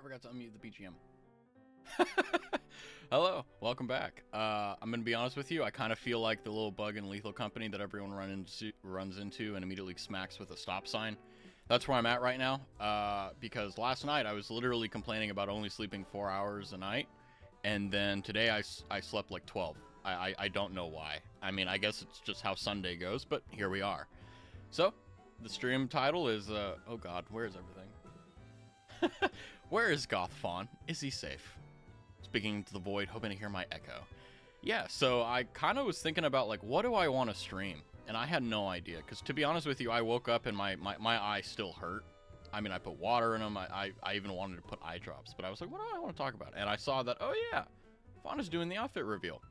forgot to unmute the BGM. Hello, welcome back. I'm gonna be honest with you, I kind of feel like the little bug in Lethal Company that everyone runs into and immediately smacks with a stop sign. That's where I'm at right now, because last night I was literally complaining about only sleeping 4 hours a night, and then today I slept like 12. I don't know why. I mean, I guess it's just how Sunday goes, but here we are. So, the stream title is, oh god, where is everything? Where is Goth Faun? Is he safe? Speaking to the void, hoping to hear my echo. Yeah, so I kind of was thinking about, like, what do I want to stream? And I had no idea, because to be honest with you, I woke up and my eyes still hurt. I mean, I put water in them, I even wanted to put eye drops, but I was like, what do I want to talk about? And I saw that, oh yeah, Faun is doing the outfit reveal.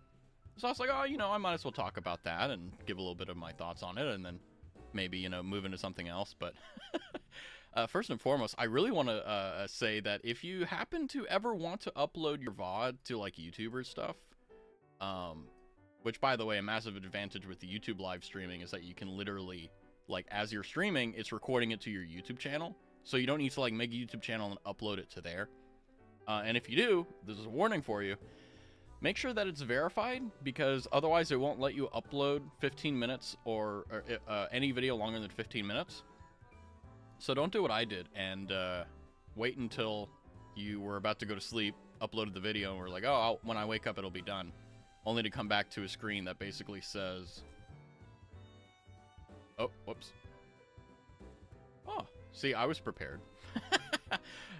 So I was like, oh, you know, I might as well talk about that and give a little bit of my thoughts on it, and then maybe, you know, move into something else, but... first and foremost, I really want to say that if you happen to ever want to upload your VOD to, like, YouTuber stuff, which, by the way, a massive advantage with the YouTube live streaming is that you can literally, like, as you're streaming, it's recording it to your YouTube channel, so you don't need to, like, make a YouTube channel and upload it to there. And if you do, this is a warning for you, make sure that it's verified, because otherwise it won't let you upload 15 minutes or any video longer than 15 minutes. So don't do what I did and wait until you were about to go to sleep, uploaded the video, and were like, oh, when I wake up, it'll be done. Only to come back to a screen that basically says... Oh, whoops. Oh, see, I was prepared.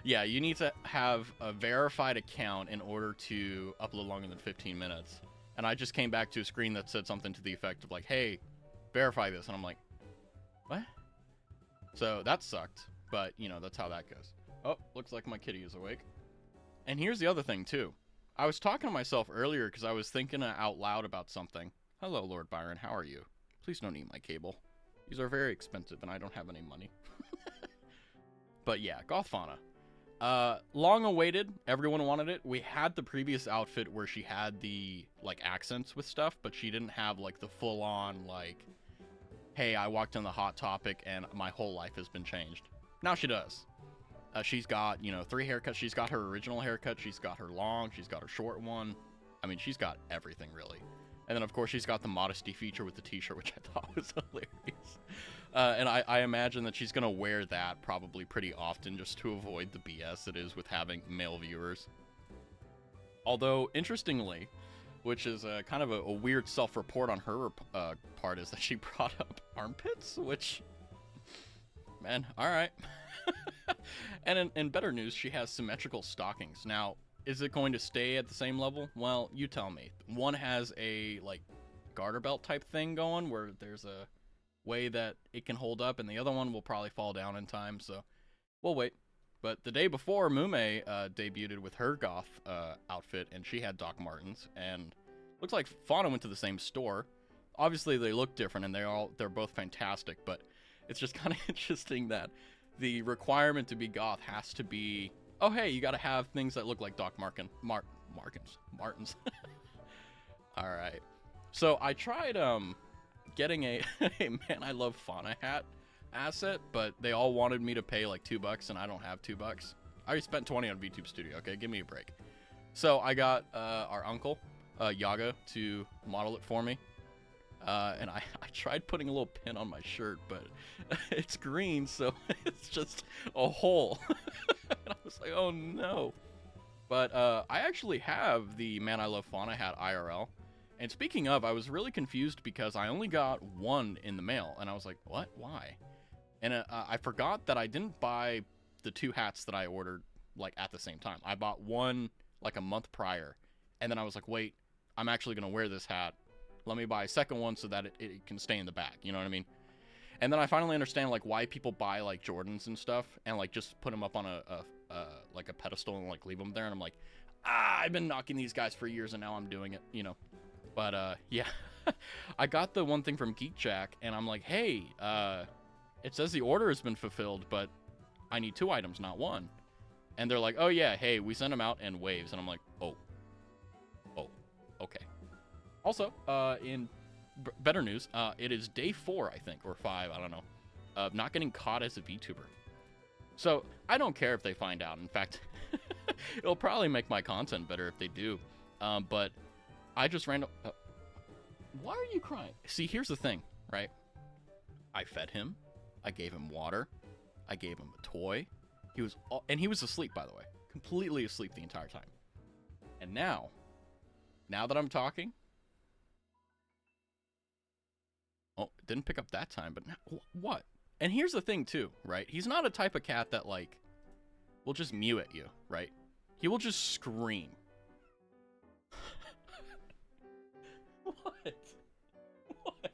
Yeah, you need to have a verified account in order to upload longer than 15 minutes. And I just came back to a screen that said something to the effect of like, hey, verify this. And I'm like, what? So that sucked, but, you know, that's how that goes. Oh, looks like my kitty is awake. And here's the other thing, too. I was talking to myself earlier because I was thinking out loud about something. Hello, Lord Byron, how are you? Please don't eat my cable. These are very expensive, and I don't have any money. But yeah, Goth Fauna. Long awaited. Everyone wanted it. We had the previous outfit where she had the, like, accents with stuff, but she didn't have, like, the full-on, like... hey, I walked on the Hot Topic and my whole life has been changed. Now she does. She's got, you know, 3 haircuts. She's got her original haircut. She's got her long. She's got her short one. I mean, she's got everything, really. And then, of course, she's got the modesty feature with the t-shirt, which I thought was hilarious. And I imagine that she's going to wear that probably pretty often just to avoid the BS it is with having male viewers. Although, interestingly... which is kind of a weird self-report on her part, is that she brought up armpits, which, man, all right. And in better news, she has symmetrical stockings. Now, is it going to stay at the same level? Well, you tell me. One has a, like, garter belt type thing going, where there's a way that it can hold up, and the other one will probably fall down in time, so we'll wait. But the day before, Mume debuted with her goth outfit, and she had Doc Martens, and looks like Fauna went to the same store. Obviously, they look different, and they're both fantastic, but it's just kind of interesting that the requirement to be goth has to be, oh, hey, you got to have things that look like Doc Martens. All right. So I tried getting a Man, I Love Fauna hat asset, but they all wanted me to pay like $2, and I don't have $2. I already spent 20 on VTube Studio. Okay, give me a break. So I got our uncle Yaga to model it for me, and I tried putting a little pin on my shirt, but it's green, so it's just a hole. And I was like, oh no. But I actually have the Man I Love Fauna hat IRL. And speaking of, I was really confused because I only got one in the mail, and I was like, what? Why? And I forgot that I didn't buy the 2 hats that I ordered, like, at the same time. I bought one, like, a month prior. And then I was like, wait, I'm actually going to wear this hat. Let me buy a second one so that it can stay in the back. You know what I mean? And then I finally understand, like, why people buy, like, Jordans and stuff. And, like, just put them up on like, a pedestal and, like, leave them there. And I'm like, I've been knocking these guys for years, and now I'm doing it, you know. But, yeah. I got the one thing from Geek Jack, and I'm like, hey, it says the order has been fulfilled, but I need 2 items, not 1. And they're like, oh yeah, hey, we send them out in waves. And I'm like, oh, okay. Also, in better news, it is day 4, I think, or 5, I don't know, of not getting caught as a VTuber. So I don't care if they find out. In fact, It'll probably make my content better if they do. But I just random. Why are you crying? See, here's the thing, right? I fed him. I gave him water. I gave him a toy. And he was asleep, by the way, completely asleep the entire time. And now that I'm talking, oh, didn't pick up that time, but now, what? And here's the thing too, right? He's not a type of cat that like will just mew at you, right? He will just scream. What? What?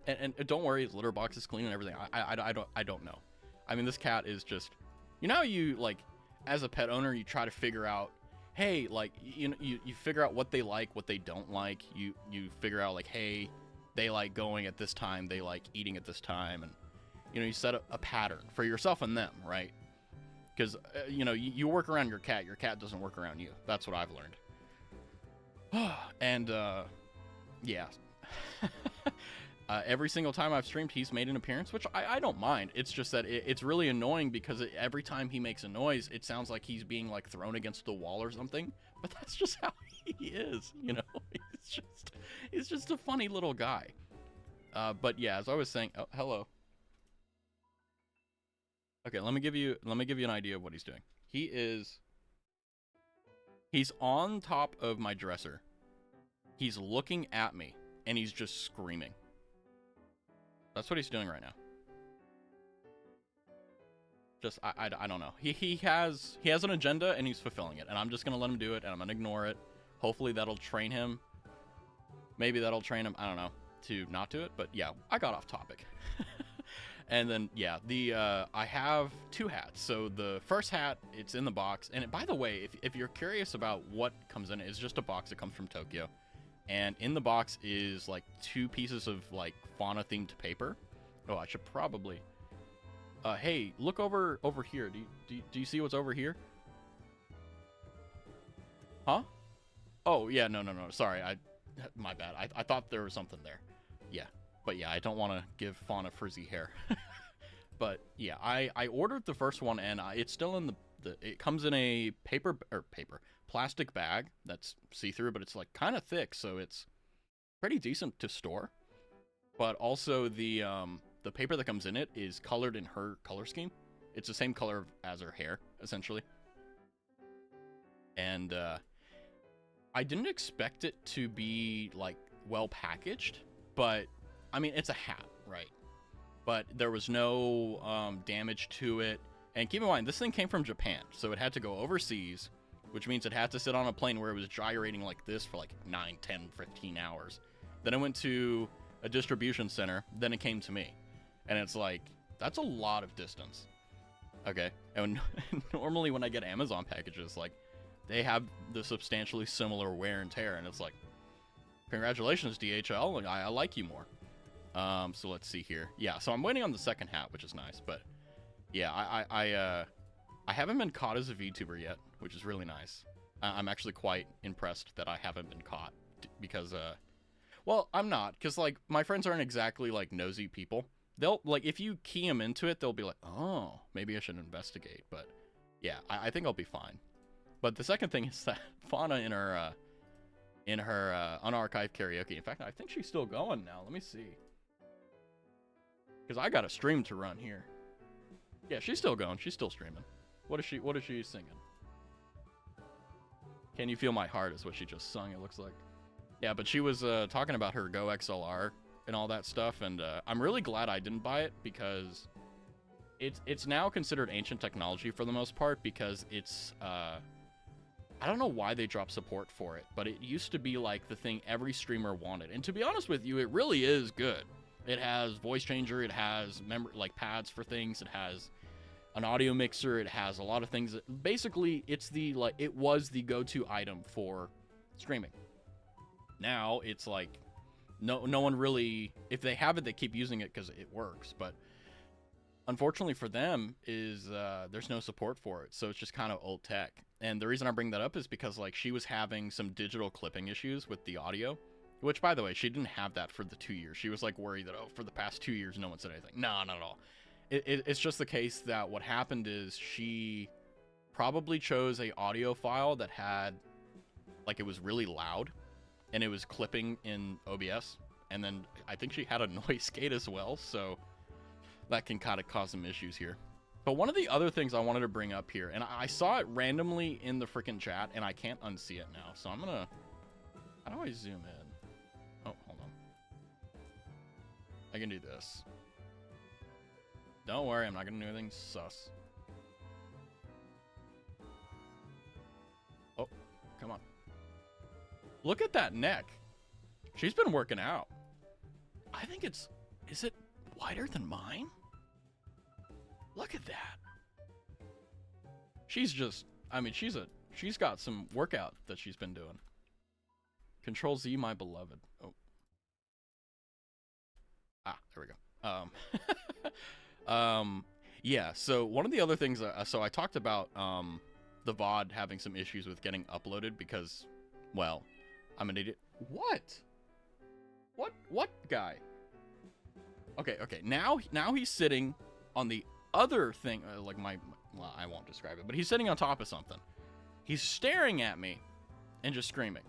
And don't worry, his litter box is clean and everything. I don't know. I mean, this cat is just, you know, you like, as a pet owner, you try to figure out, hey, like, you figure out what they like, what they don't like. You figure out like, hey, they like going at this time, they like eating at this time, and you set a pattern for yourself and them, right? Because you work around your cat doesn't work around you. That's what I've learned. And yeah. Every single time I've streamed, he's made an appearance, which I don't mind. It's just that it's really annoying because every time he makes a noise, it sounds like he's being like thrown against the wall or something. But that's just how he is, He's just a funny little guy. But yeah, as I was saying, oh, hello. Okay, let me give you an idea of what he's doing. He's on top of my dresser. He's looking at me and he's just screaming. That's what he's doing right now. Just I don't know. He has an agenda and he's fulfilling it, and I'm just gonna let him do it and I'm gonna ignore it. Hopefully that'll train him. Maybe that'll train him, I don't know, to not do it. But yeah, I got off topic. And then yeah, I have two hats. So the first hat, it's in the box. And by the way, if you're curious about what comes in it, it's just a box that comes from Tokyo. And in the box is like 2 pieces of like fauna themed paper. Oh, I should probably. Hey, look over here. Do you see what's over here? Huh? Oh yeah, no. Sorry, my bad. I thought there was something there. Yeah, but yeah, I don't want to give fauna frizzy hair. But yeah, I ordered the first one and it's still in it comes in a plastic bag that's see-through, but it's like kind of thick, so it's pretty decent to store. But also the paper that comes in it is colored in her color scheme. It's the same color as her hair, essentially. And I didn't expect it to be like well packaged, but I mean, it's a hat, right? But there was no damage to it. And keep in mind, this thing came from Japan, so it had to go overseas, which means it had to sit on a plane where it was gyrating like this for like 9, 10, 15 hours. Then it went to a distribution center, then it came to me. And it's like, that's a lot of distance. Okay, and normally when I get Amazon packages, like, they have the substantially similar wear and tear, and it's like, congratulations, DHL, and I like you more. So let's see here. Yeah, so I'm waiting on the second hat, which is nice, but yeah, I haven't been caught as a VTuber yet, which is really nice. I'm actually quite impressed that I haven't been caught because, well, I'm not, because, like, my friends aren't exactly, like, nosy people. They'll, like, if you key them into it, they'll be like, oh, maybe I should investigate, but yeah, I think I'll be fine. But the second thing is that Fauna in her unarchived karaoke, in fact, I think she's still going now. Let me see. Because I got a stream to run here. Yeah, she's still going. She's still streaming. What is she singing? Can You Feel My Heart is what she just sung, it looks like. Yeah, but she was talking about her Go XLR and all that stuff, and I'm really glad I didn't buy it because it's now considered ancient technology for the most part, because it's I don't know why they dropped support for it, but it used to be like the thing every streamer wanted. And to be honest with you, it really is good. It has voice changer, it has like pads for things, it has an audio mixer, it has a lot of things. Basically, it was the go-to item for streaming. Now it's like no one really, if they have it, they keep using it because it works. But unfortunately for them is there's no support for it, so it's just kind of old tech. And the reason I bring that up is because, like, she was having some digital clipping issues with the audio, which, by the way, she didn't have that for the 2 years. She was like worried that, oh, for the past 2 years no one said anything. No, not at all. It's just the case that what happened is she probably chose a audio file that had, like, it was really loud, and it was clipping in OBS. And then I think she had a noise gate as well, so that can kind of cause some issues here. But one of the other things I wanted to bring up here, and I saw it randomly in the freaking chat, and I can't unsee it now. So I'm gonna, how do I zoom in? Oh, hold on. I can do this. Don't worry, I'm not gonna do anything sus. Oh, come on. Look at that neck. She's been working out. I think it's, is it wider than mine? Look at that. She's just, I mean, she's got some workout that she's been doing. Control Z, my beloved. Oh. Ah, there we go. Yeah, so one of the other things, so I talked about, the VOD having some issues with getting uploaded because, well, I'm an idiot. What? What guy? Okay, now he's sitting on the other thing, like well, I won't describe it, but he's sitting on top of something. He's staring at me and just screaming.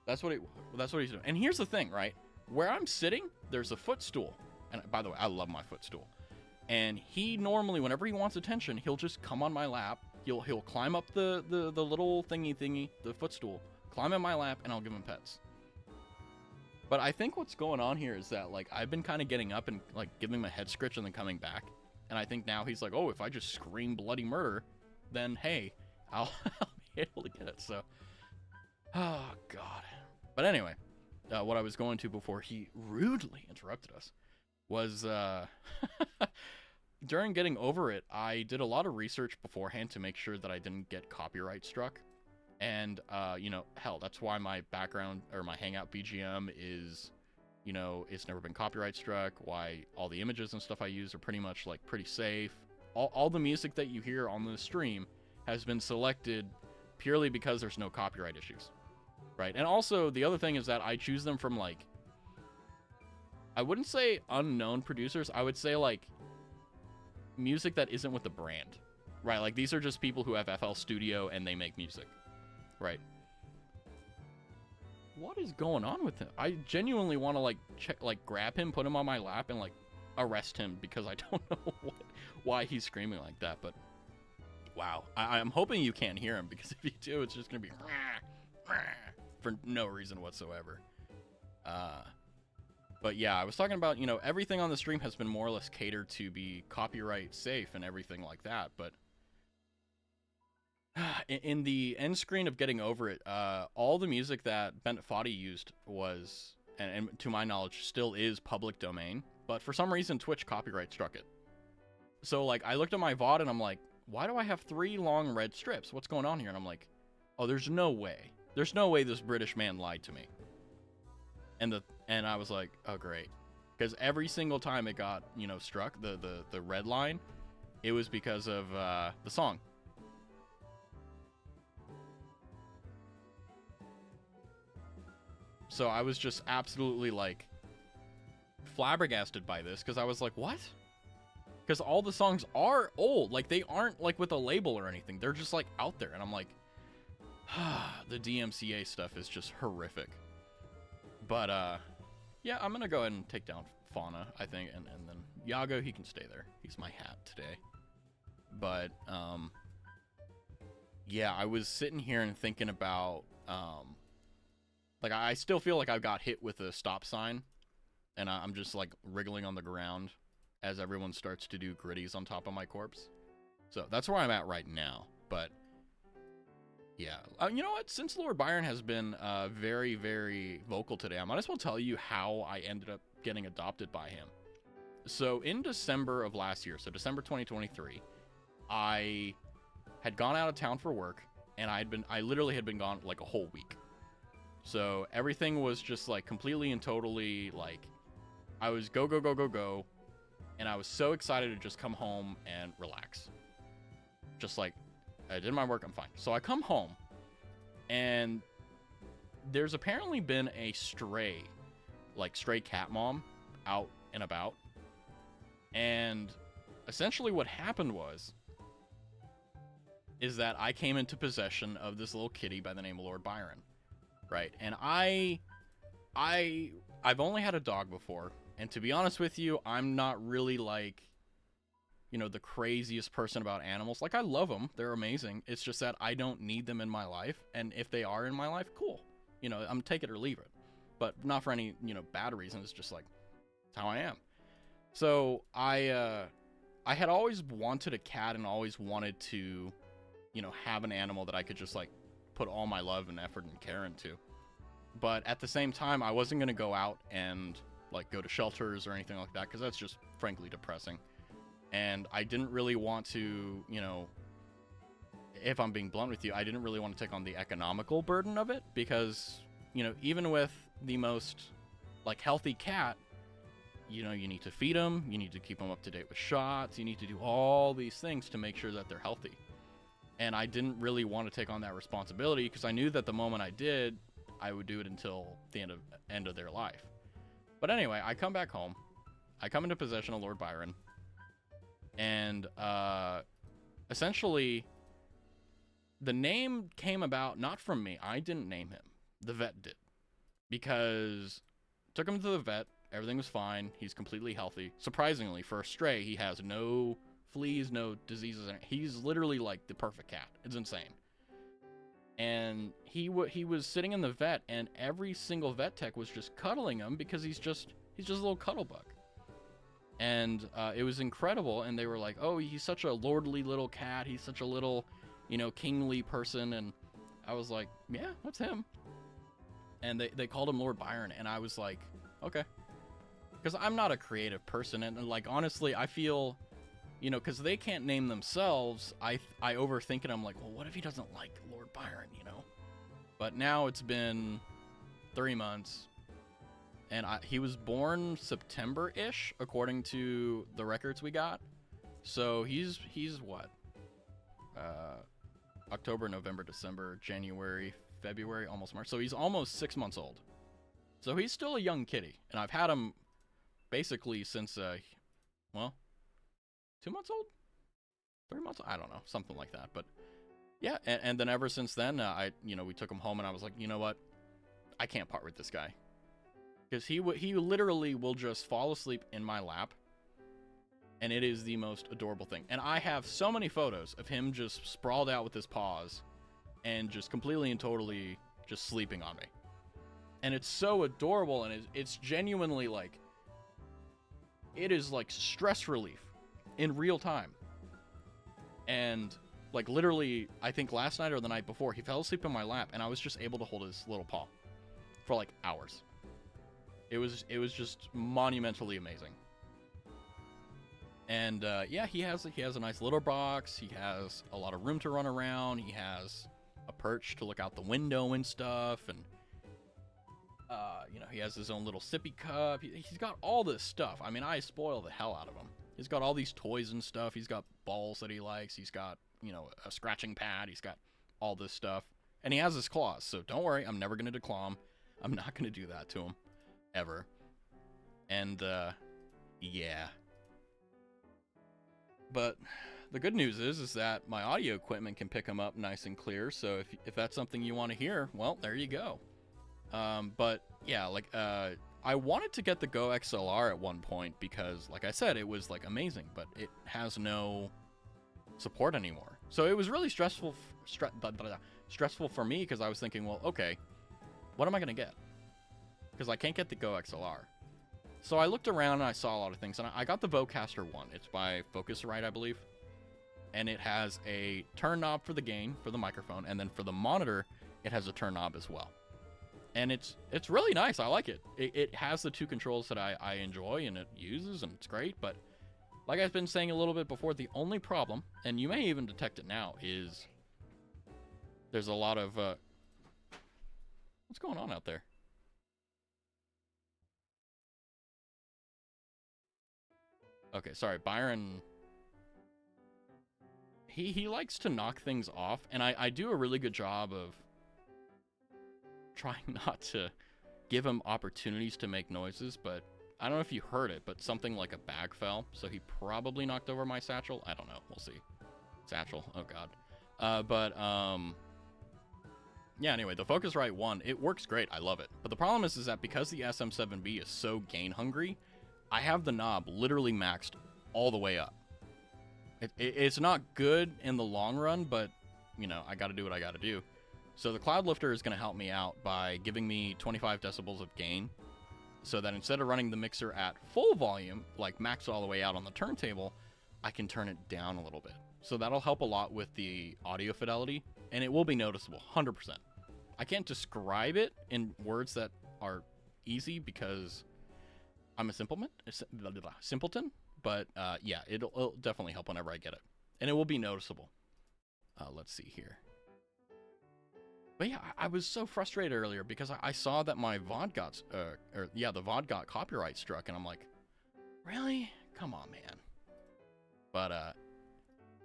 That's what he's doing. And here's the thing, right? Where I'm sitting, there's a footstool. And by the way, I love my footstool. And he normally, whenever he wants attention, he'll just come on my lap. He'll climb up the little thingy, the footstool, climb in my lap, and I'll give him pets. But I think what's going on here is that, like, I've been kind of getting up and, like, giving him a head scratch and then coming back. And I think now he's like, oh, if I just scream bloody murder, then, hey, I'll be able to get it. So, oh, God. But anyway, what I was going to before he rudely interrupted us was, during getting over it, I did a lot of research beforehand to make sure that I didn't get copyright struck. And, you know, hell, that's why my background, or my Hangout BGM is, you know, it's never been copyright struck, why all the images and stuff I use are pretty much, like, pretty safe. All the music that you hear on the stream has been selected purely because there's no copyright issues, right? And also, the other thing is that I choose them from, like, I wouldn't say unknown producers, I would say, like, music that isn't with the brand, right? Like, these are just people who have FL Studio and they make music. Right. What is going on with him? I genuinely want to, like, check, like, grab him, put him on my lap, and, like, arrest him because I don't know why he's screaming like that. But wow, I'm hoping you can't hear him, because if you do, it's just gonna be for no reason whatsoever. But yeah, I was talking about, you know, everything on the stream has been more or less catered to be copyright safe and everything like that, but in the end screen of getting over it, all the music that Bennett Foddy used was, and to my knowledge, still is public domain. But for some reason, Twitch copyright struck it. So, like, I looked at my VOD and I'm like, why do I have 3 long red strips? What's going on here? And I'm like, oh, there's no way. There's no way this British man lied to me. And I was like, oh, great. Because every single time it got, you know, struck, the red line, it was because of the song. So I was just absolutely, like, flabbergasted by this, because I was like, what? Because all the songs are old. Like, they aren't, like, with a label or anything. They're just, like, out there. And I'm like, the DMCA stuff is just horrific. But, yeah, I'm going to go ahead and take down Fauna, I think. And then Yago, he can stay there. He's my hat today. But, yeah, I was sitting here and thinking about, like, I still feel like I got hit with a stop sign, and I'm just, like, wriggling on the ground as everyone starts to do gritties on top of my corpse. So that's where I'm at right now. But, yeah. You know what? Since Lord Byron has been very, very vocal today, I might as well tell you how I ended up getting adopted by him. So in December of last year, so December 2023, I had gone out of town for work, and I literally had been gone, like, a whole week. So everything was just, like, completely and totally, like, I was go, and I was so excited to just come home and relax. Just, like, I did my work, I'm fine. So I come home, and there's apparently been a stray cat mom out and about, and essentially what happened was, is that I came into possession of this little kitty by the name of Lord Byron, right? And I've only had a dog before, and to be honest with you, I'm not really like, the craziest person about animals. Like, I love them. They're amazing. It's just that I don't need them in my life, and if they are in my life, cool. I'm take it or leave it. But not for any, bad reasons. It's just like, it's how I am. So I had always wanted a cat and always wanted to, have an animal that I could just like put all my love and effort and care into. But at the same time, I wasn't going to go out and like go to shelters or anything like that, because that's just frankly depressing. And I didn't really want to, if I'm being blunt with you, I didn't really want to take on the economical burden of it, because, even with the most like healthy cat, you need to feed them, you need to keep them up to date with shots, you need to do all these things to make sure that they're healthy. And I didn't really want to take on that responsibility, because I knew that the moment I did, I would do it until the end of their life. But anyway, I come back home, I come into possession of Lord Byron, and essentially the name came about not from me. I didn't name him. The vet did. Because took him to the vet, everything was fine, he's completely healthy. Surprisingly, for a stray, he has no fleas, no diseases, and he's literally like the perfect cat. It's insane. And he was sitting in the vet, and every single vet tech was just cuddling him, because he's just a little cuddle bug. And it was incredible, and they were like, oh, he's such a lordly little cat, he's such a little, kingly person. And I was like, yeah, that's him. And they called him Lord Byron, and I was like, okay. Because I'm not a creative person, and like, honestly, I feel, because they can't name themselves, I overthink it. I'm like, well, what if he doesn't like Lord Byron, But now it's been 3 months, and he was born September-ish, according to the records we got. So he's what? October, November, December, January, February, almost March. So he's almost 6 months old. So he's still a young kitty, and I've had him basically since, 2 months old? 3 months? I don't know, something like that. But yeah, and then ever since then, we took him home, and I was like, you know what? I can't part with this guy. Because he literally will just fall asleep in my lap, and it is the most adorable thing. And I have so many photos of him just sprawled out with his paws and just completely and totally just sleeping on me. And it's so adorable, and it's genuinely like, it is like stress relief in real time. And like, literally, I think last night or the night before, he fell asleep in my lap, and I was just able to hold his little paw for like hours. It was just monumentally amazing. And yeah, he has a nice litter box. He has a lot of room to run around. He has a perch to look out the window and stuff. And he has his own little sippy cup. He's got all this stuff. I mean, I spoil the hell out of him. He's got all these toys and stuff. He's got balls that he likes. He's got, a scratching pad. He's got all this stuff. And he has his claws. So don't worry, I'm never going to declaw him. I'm not going to do that to him. Ever. And, yeah. But the good news is that my audio equipment can pick him up nice and clear. So if that's something you want to hear, well, there you go. But yeah, like, I wanted to get the Go XLR at one point because, like I said, it was like amazing, but it has no support anymore. So it was really stressful for me, because I was thinking, well, okay, what am I going to get? Because I can't get the Go XLR. So I looked around and I saw a lot of things, and I got the Vocaster 1. It's by Focusrite, I believe. And it has a turn knob for the gain, for the microphone, and then for the monitor, it has a turn knob as well. And it's really nice. I like it. It has the two controls that I enjoy and it uses, and it's great. But like I've been saying a little bit before, the only problem, and you may even detect it now, is there's a lot of... what's going on out there? Okay, sorry, Byron... He likes to knock things off, and I do a really good job of trying not to give him opportunities to make noises, but I don't know if you heard it, but something like a bag fell, so he probably knocked over my satchel. I don't know. We'll see. Satchel. Oh, God. But yeah, anyway, the Focusrite 1, it works great. I love it. But the problem is that because the SM7B is so gain hungry, I have the knob literally maxed all the way up. It's not good in the long run, but, you know, I got to do what I got to do. So the Cloud Lifter is going to help me out by giving me 25 decibels of gain, so that instead of running the mixer at full volume, like maxed all the way out on the turntable, I can turn it down a little bit. So that'll help a lot with the audio fidelity, and it will be noticeable, 100%. I can't describe it in words that are easy because I'm a simpleton, but yeah, it'll definitely help whenever I get it. And it will be noticeable. Let's see here. But yeah, I was so frustrated earlier because I saw that my VOD got, the VOD got copyright struck, and I'm like, really? Come on, man. But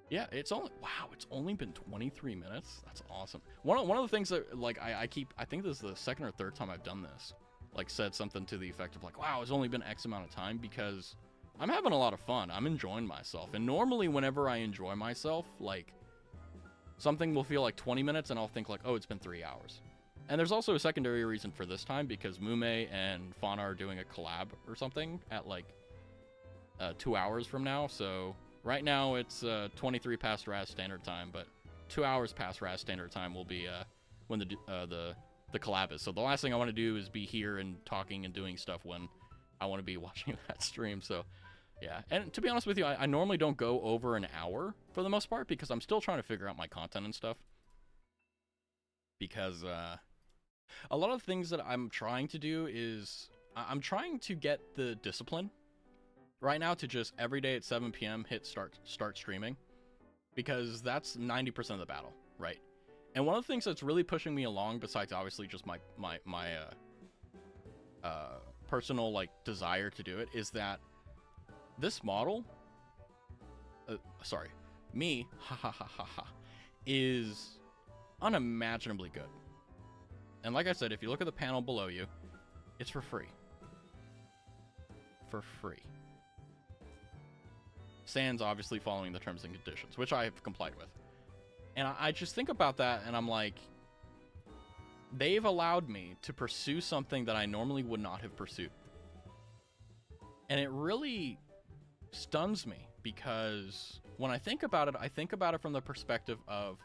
yeah, it's only been 23 minutes. That's awesome. One of the things that, like, I think this is the second or third time I've done this, like, said something to the effect of like, wow, it's only been X amount of time, because I'm having a lot of fun. I'm enjoying myself. And normally whenever I enjoy myself, like, something will feel like 20 minutes and I'll think like, oh, it's been 3 hours. And there's also a secondary reason for this time, because Mume and Fauna are doing a collab or something at like 2 hours from now. So right now it's 23 past Raz Standard Time, but 2 hours past Raz Standard Time will be when the collab is. So the last thing I want to do is be here and talking and doing stuff when I want to be watching that stream. So yeah, and to be honest with you, I normally don't go over an hour for the most part, because I'm still trying to figure out my content and stuff. Because a lot of the things that I'm trying to do is I'm trying to get the discipline right now to just every day at 7 p.m. hit start streaming, because that's 90% of the battle, right? And one of the things that's really pushing me along, besides obviously just my personal like desire to do it, is that this model, is unimaginably good. And like I said, if you look at the panel below you, it's for free. For free. Sans obviously following the terms and conditions, which I have complied with. And I just think about that, and I'm like, they've allowed me to pursue something that I normally would not have pursued. And it really stuns me, because when I think about it from the perspective of,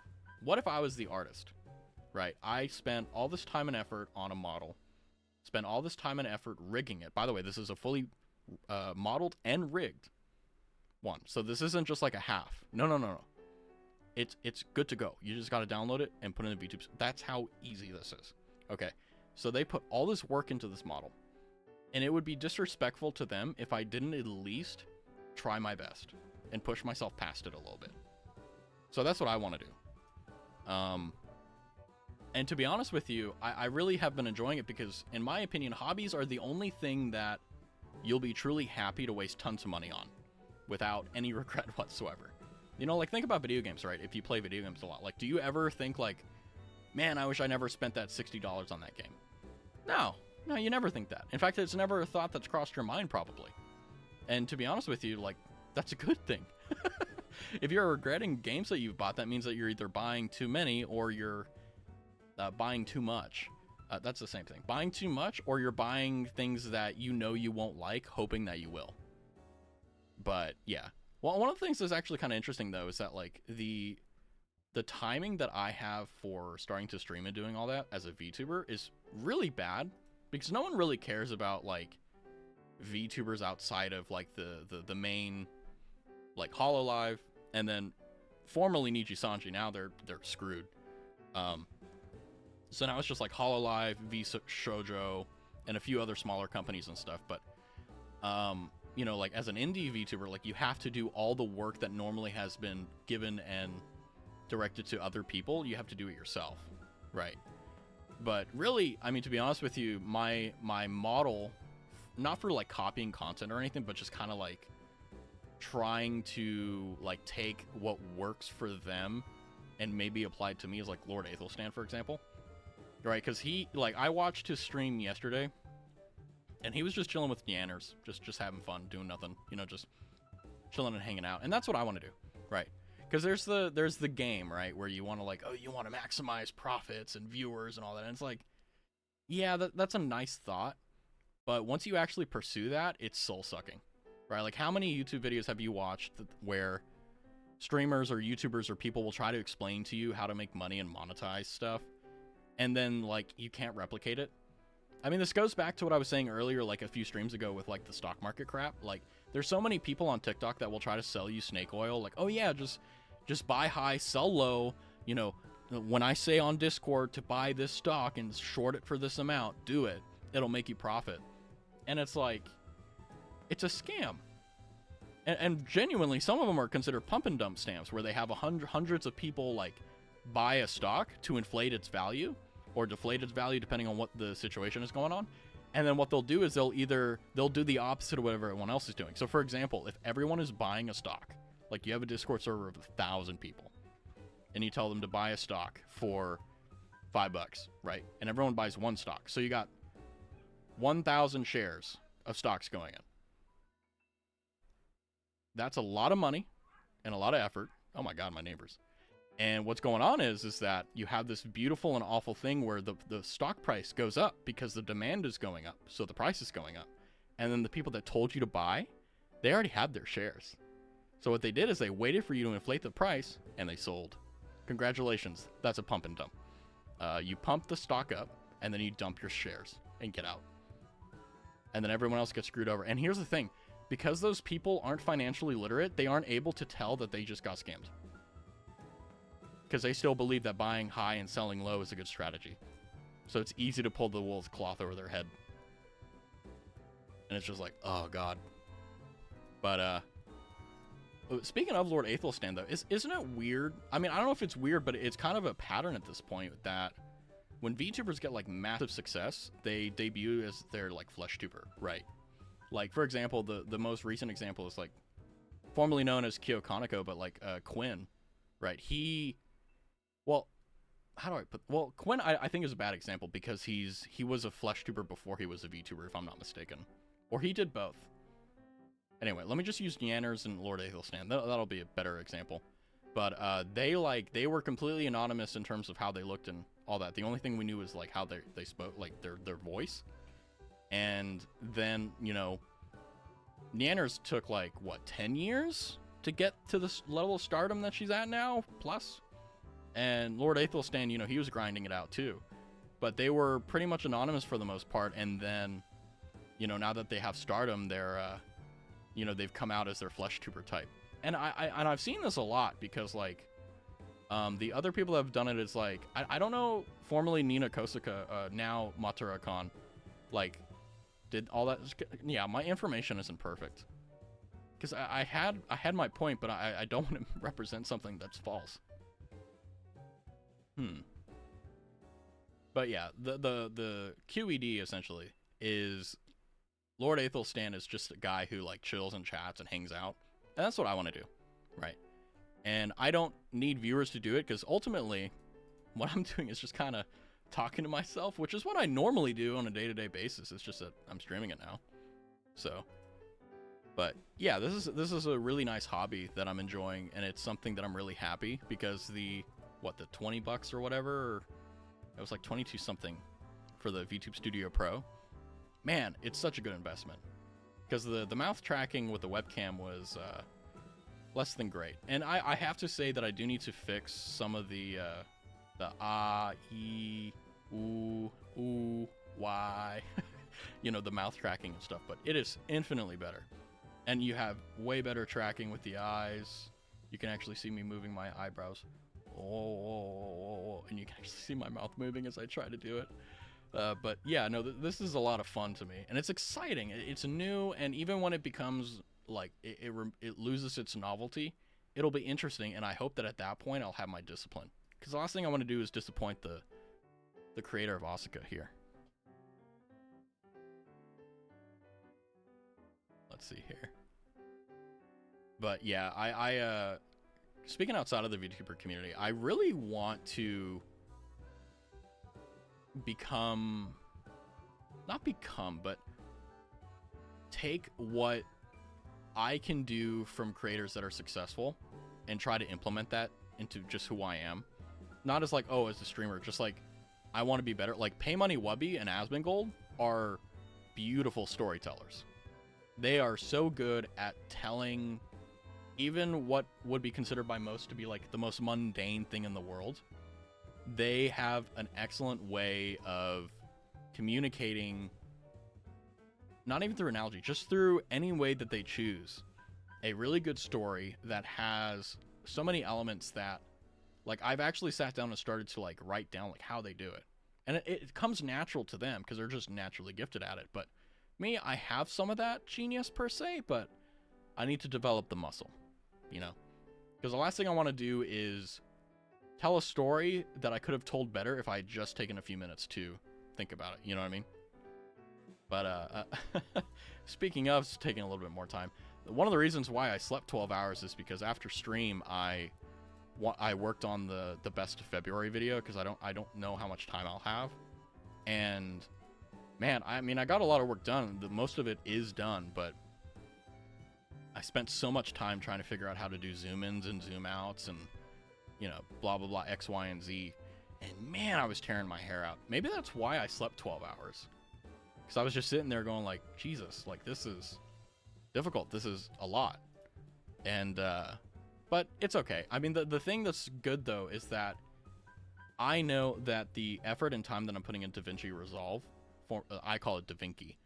what if I was the artist, right? I spent all this time and effort on a model, spent all this time and effort rigging it. By the way, this is a fully modeled and rigged one. So this isn't just like a half. No. It's good to go. You just got to download it and put it in the VTubes. That's how easy this is. Okay. So they put all this work into this model, and it would be disrespectful to them if I didn't at least try my best and push myself past it a little bit. So that's what I want to do. And to be honest with you, I really have been enjoying it, because in my opinion, hobbies are the only thing that you'll be truly happy to waste tons of money on without any regret whatsoever. You know, like, think about video games, right? If you play video games a lot, like, do you ever think like, man, I wish I never spent that $60 on that game? No, you never think that. In fact, it's never a thought that's crossed your mind, probably. And to be honest with you, like, that's a good thing. If you're regretting games that you've bought, that means that you're either buying too many or you're buying too much. That's the same thing. Buying too much, or you're buying things that you know you won't like, hoping that you will. But yeah. Well, one of the things that's actually kind of interesting, though, is that like the timing that I have for starting to stream and doing all that as a VTuber is really bad, because no one really cares about like VTubers outside of like the main like Hololive, and then formerly Niji Sanji. Now they're screwed. So now it's just like Hololive, V Shoujo, and a few other smaller companies and stuff. But you know, like as an indie VTuber, like you have to do all the work that normally has been given and directed to other people. You have to do it yourself, right? But really, I mean, to be honest with you, my model, not for like copying content or anything, but just kind of like trying to like take what works for them and maybe apply it to me, is like Lord Aethelstan, for example, right? Because he, like, I watched his stream yesterday, and he was just chilling with Neanners, just having fun, doing nothing, you know, just chilling and hanging out. And that's what I want to do, right? Because there's the game, right, where you want to like, oh, you want to maximize profits and viewers and all that, and it's like, yeah, that's a nice thought, but once you actually pursue that, it's soul sucking, right? Like, how many YouTube videos have you watched where streamers or YouTubers or people will try to explain to you how to make money and monetize stuff, and then like you can't replicate it? I mean, this goes back to what I was saying earlier, like a few streams ago with like the stock market crap. Like, there's so many people on TikTok that will try to sell you snake oil, like, oh yeah, just buy high, sell low. You know, when I say on Discord to buy this stock and short it for this amount, do it. It'll make you profit. And it's like, it's a scam. And genuinely, some of them are considered pump and dump scams, where they have hundreds of people like buy a stock to inflate its value or deflate its value depending on what the situation is going on. And then what they'll do is they'll do the opposite of whatever everyone else is doing. So for example, if everyone is buying a stock, like you have a Discord server of 1,000 people, and you tell them to buy a stock for $5, right? And everyone buys one stock. So you got 1,000 shares of stocks going in. That's a lot of money and a lot of effort. Oh my God, my neighbors. And what's going on is that you have this beautiful and awful thing where the stock price goes up because the demand is going up. So the price is going up. And then the people that told you to buy, they already had their shares. So what they did is they waited for you to inflate the price and they sold. Congratulations. That's a pump and dump. You pump the stock up and then you dump your shares and get out. And then everyone else gets screwed over. And here's the thing. Because those people aren't financially literate, they aren't able to tell that they just got scammed. Because they still believe that buying high and selling low is a good strategy. So it's easy to pull the wool's cloth over their head. And it's just like, oh God. But speaking of Lord Aethelstan, though, isn't it weird? I mean, I don't know if it's weird, but it's kind of a pattern at this point that when VTubers get like massive success, they debut as their like flesh tuber, right? Like, for example, the most recent example is like formerly known as Kyo Kaneko, but like Quinn, right? Quinn I think is a bad example because he was a flesh tuber before he was a VTuber, if I'm not mistaken, or he did both. Anyway, let me just use Nyanners and Lord Aethelstan. That'll be a better example. But they were completely anonymous in terms of how they looked and all that. The only thing we knew was like how they spoke, like their voice. And then, you know, Nyanners took like what, 10 years to get to this level of stardom that she's at now, plus. And Lord Aethelstan, you know, he was grinding it out too. But they were pretty much anonymous for the most part. And then, you know, now that they have stardom, they're you know, they've come out as their flesh tuber type. And I've seen this a lot because like the other people that have done it is like I don't know, formerly Nina Kosaka, now Matara-kan, like did all that. Yeah, my information isn't perfect because I had my point, but I don't want to represent something that's false. But yeah, the QED essentially is Lord Aethelstan is just a guy who like chills and chats and hangs out. And that's what I want to do, right? And I don't need viewers to do it because ultimately what I'm doing is just kind of talking to myself, which is what I normally do on a day-to-day basis. It's just that I'm streaming it now. So, but yeah, this is a really nice hobby that I'm enjoying, and it's something that I'm really happy because the $20 or whatever, it was like 22 something for the VTube Studio Pro. Man, it's such a good investment because the mouth tracking with the webcam was less than great. And I have to say that I do need to fix some of the e, ooh, why, you know, the mouth tracking and stuff, but it is infinitely better. And you have way better tracking with the eyes. You can actually see me moving my eyebrows. Oh, and you can actually see my mouth moving as I try to do it. But yeah, no, this is a lot of fun to me, and it's exciting. It's new, and even when it becomes like it loses its novelty, it'll be interesting. And I hope that at that point I'll have my discipline, because the last thing I want to do is disappoint the creator of Asuka here. Let's see here. But yeah, I speaking outside of the VTuber community, I really want to but take what I can do from creators that are successful and try to implement that into just who I am. Not as like, oh, as a streamer, just like I want to be better. Like Pay Money Wubby and Asmongold are beautiful storytellers. They are so good at telling even what would be considered by most to be like the most mundane thing in the world. They have an excellent way of communicating, not even through analogy, just through any way that they choose, a really good story that has so many elements that, like, I've actually sat down and started to like write down like how they do it, and it comes natural to them because they're just naturally gifted at it. But me, I have some of that genius per se, but I need to develop the muscle, you know, because the last thing I want to do is tell a story that I could have told better if I had just taken a few minutes to think about it, you know what I mean? But speaking of taking a little bit more time, one of the reasons why I slept 12 hours is because after stream I worked on the best of February video because I don't know how much time I'll have. And man, I mean, I got a lot of work done. Most of it is done, but I spent so much time trying to figure out how to do zoom ins and zoom outs and, you know, blah blah blah, X, Y, and Z. And man, I was tearing my hair out. Maybe that's why I slept 12 hours. Because I was just sitting there going like, Jesus, like this is difficult. This is a lot. And but it's okay. I mean, the thing that's good though is that I know that the effort and time that I'm putting into DaVinci Resolve, I call it DaVinci,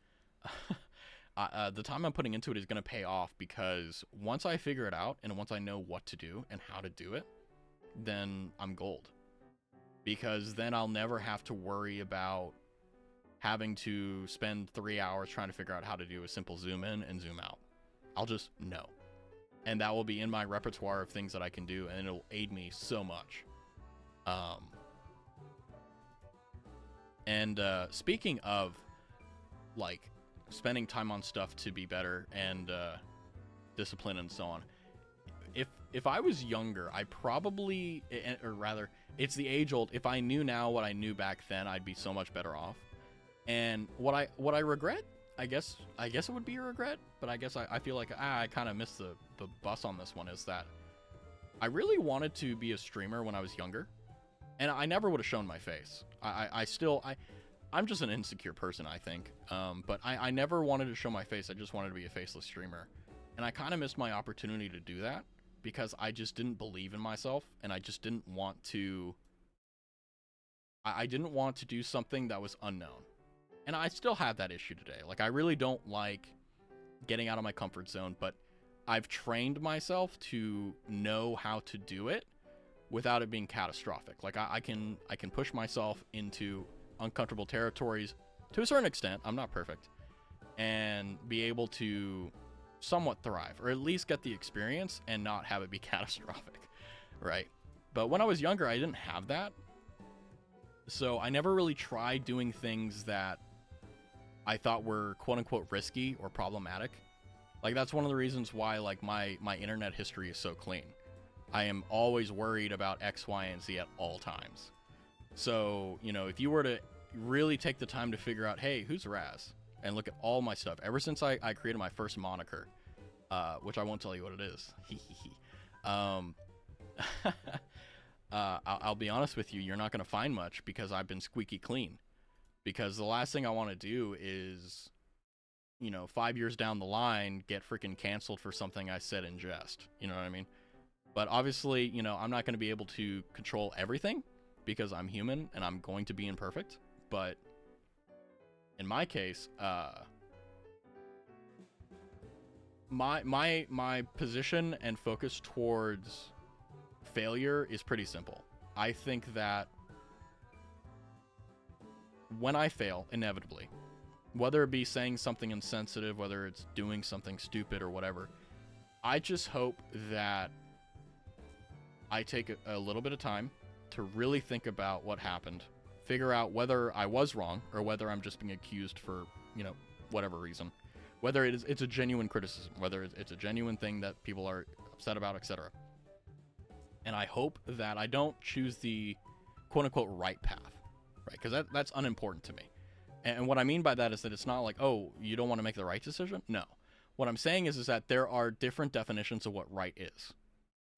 the time I'm putting into it is going to pay off, because once I figure it out and once I know what to do and how to do it, then I'm gold. Because then I'll never have to worry about having to spend 3 hours trying to figure out how to do a simple zoom in and zoom out. I'll just know. And that will be in my repertoire of things that I can do, and it'll aid me so much. Speaking of, like, spending time on stuff to be better and discipline and so on, if I was younger, I probably, or rather, it's the age-old, if I knew now what I knew back then, I'd be so much better off. And what I regret, I guess it would be a regret, but I guess I feel like I kind of missed the bus on this one, is that I really wanted to be a streamer when I was younger, and I never would have shown my face. I'm just an insecure person, I think, but I never wanted to show my face. I just wanted to be a faceless streamer, and I kind of missed my opportunity to do that because I just didn't believe in myself, and I just didn't want to. I didn't want to do something that was unknown. And I still have that issue today. Like, I really don't like getting out of my comfort zone, but I've trained myself to know how to do it without it being catastrophic. Like, I can push myself into uncomfortable territories to a certain extent. I'm not perfect. And be able to somewhat thrive, or at least get the experience and not have it be catastrophic, right? But when I was younger, I didn't have that. So I never really tried doing things that I thought were quote-unquote risky or problematic. Like, that's one of the reasons why, like, my internet history is so clean. I am always worried about X, Y, and Z at all times. So, you know, if you were to really take the time to figure out, hey, who's Raz? And look at all my stuff. Ever since I created my first moniker, which I won't tell you what it is. I'll be honest with you, you're not going to find much because I've been squeaky clean. Because the last thing I want to do is, you know, 5 years down the line, get freaking canceled for something I said in jest. You know what I mean? But obviously, you know, I'm not going to be able to control everything because I'm human and I'm going to be imperfect. But in my case, my position and focus towards failure is pretty simple. I think that when I fail, inevitably, whether it be saying something insensitive, whether it's doing something stupid or whatever, I just hope that I take a little bit of time to really think about what happened, figure out whether I was wrong or whether I'm just being accused for, you know, whatever reason, whether it's a genuine criticism, whether it's a genuine thing that people are upset about, etc. And I hope that I don't choose the quote-unquote right path, right? Because that's unimportant to me. And what I mean by that is that it's not like, oh, you don't want to make the right decision? No. What I'm saying is that there are different definitions of what right is.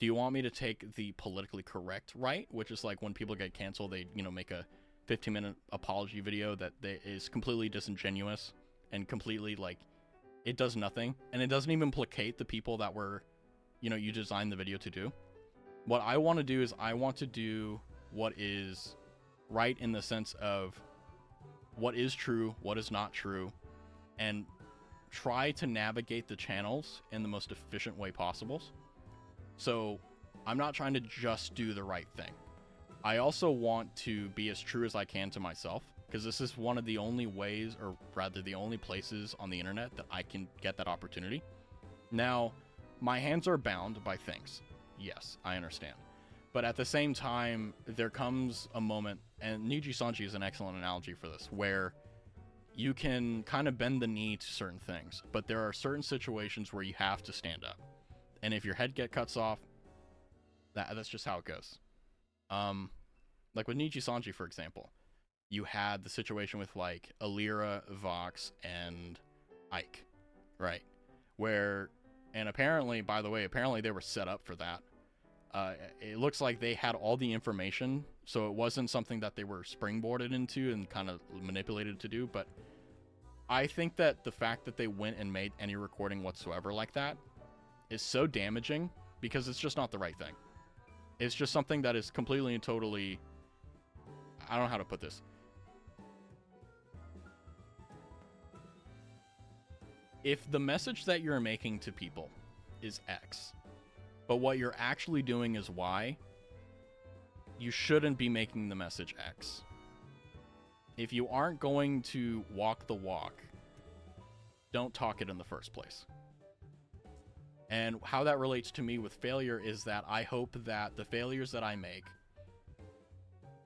Do you want me to take the politically correct right, which is like when people get canceled, they, make a 15-minute apology video that is completely disingenuous and completely like it does nothing, and it doesn't even placate the people that were, you designed the video to do? What I want to do is I want to do what is right in the sense of what is true, what is not true, and try to navigate the channels in the most efficient way possible. So I'm not trying to just do the right thing. I also want to be as true as I can to myself, because this is one of the only ways, or rather the only places on the internet that I can get that opportunity. Now, my hands are bound by things. Yes, I understand. But at the same time, there comes a moment, and Niji Sanji is an excellent analogy for this, where you can kind of bend the knee to certain things, but there are certain situations where you have to stand up. And if your head cuts off, that's just how it goes. Like with Niji Sanji, for example, you had the situation with like Alira, Vox, and Ike, right? Where, and apparently, by the way, they were set up for that. It looks like they had all the information, so it wasn't something that they were springboarded into and kind of manipulated to do. But I think that the fact that they went and made any recording whatsoever like that is so damaging, because it's just not the right thing. It's just something that is completely and totally, I don't know how to put this. If the message that you're making to people is X, but what you're actually doing is Y, you shouldn't be making the message X. If you aren't going to walk the walk, don't talk it in the first place. And how that relates to me with failure is that I hope that the failures that I make,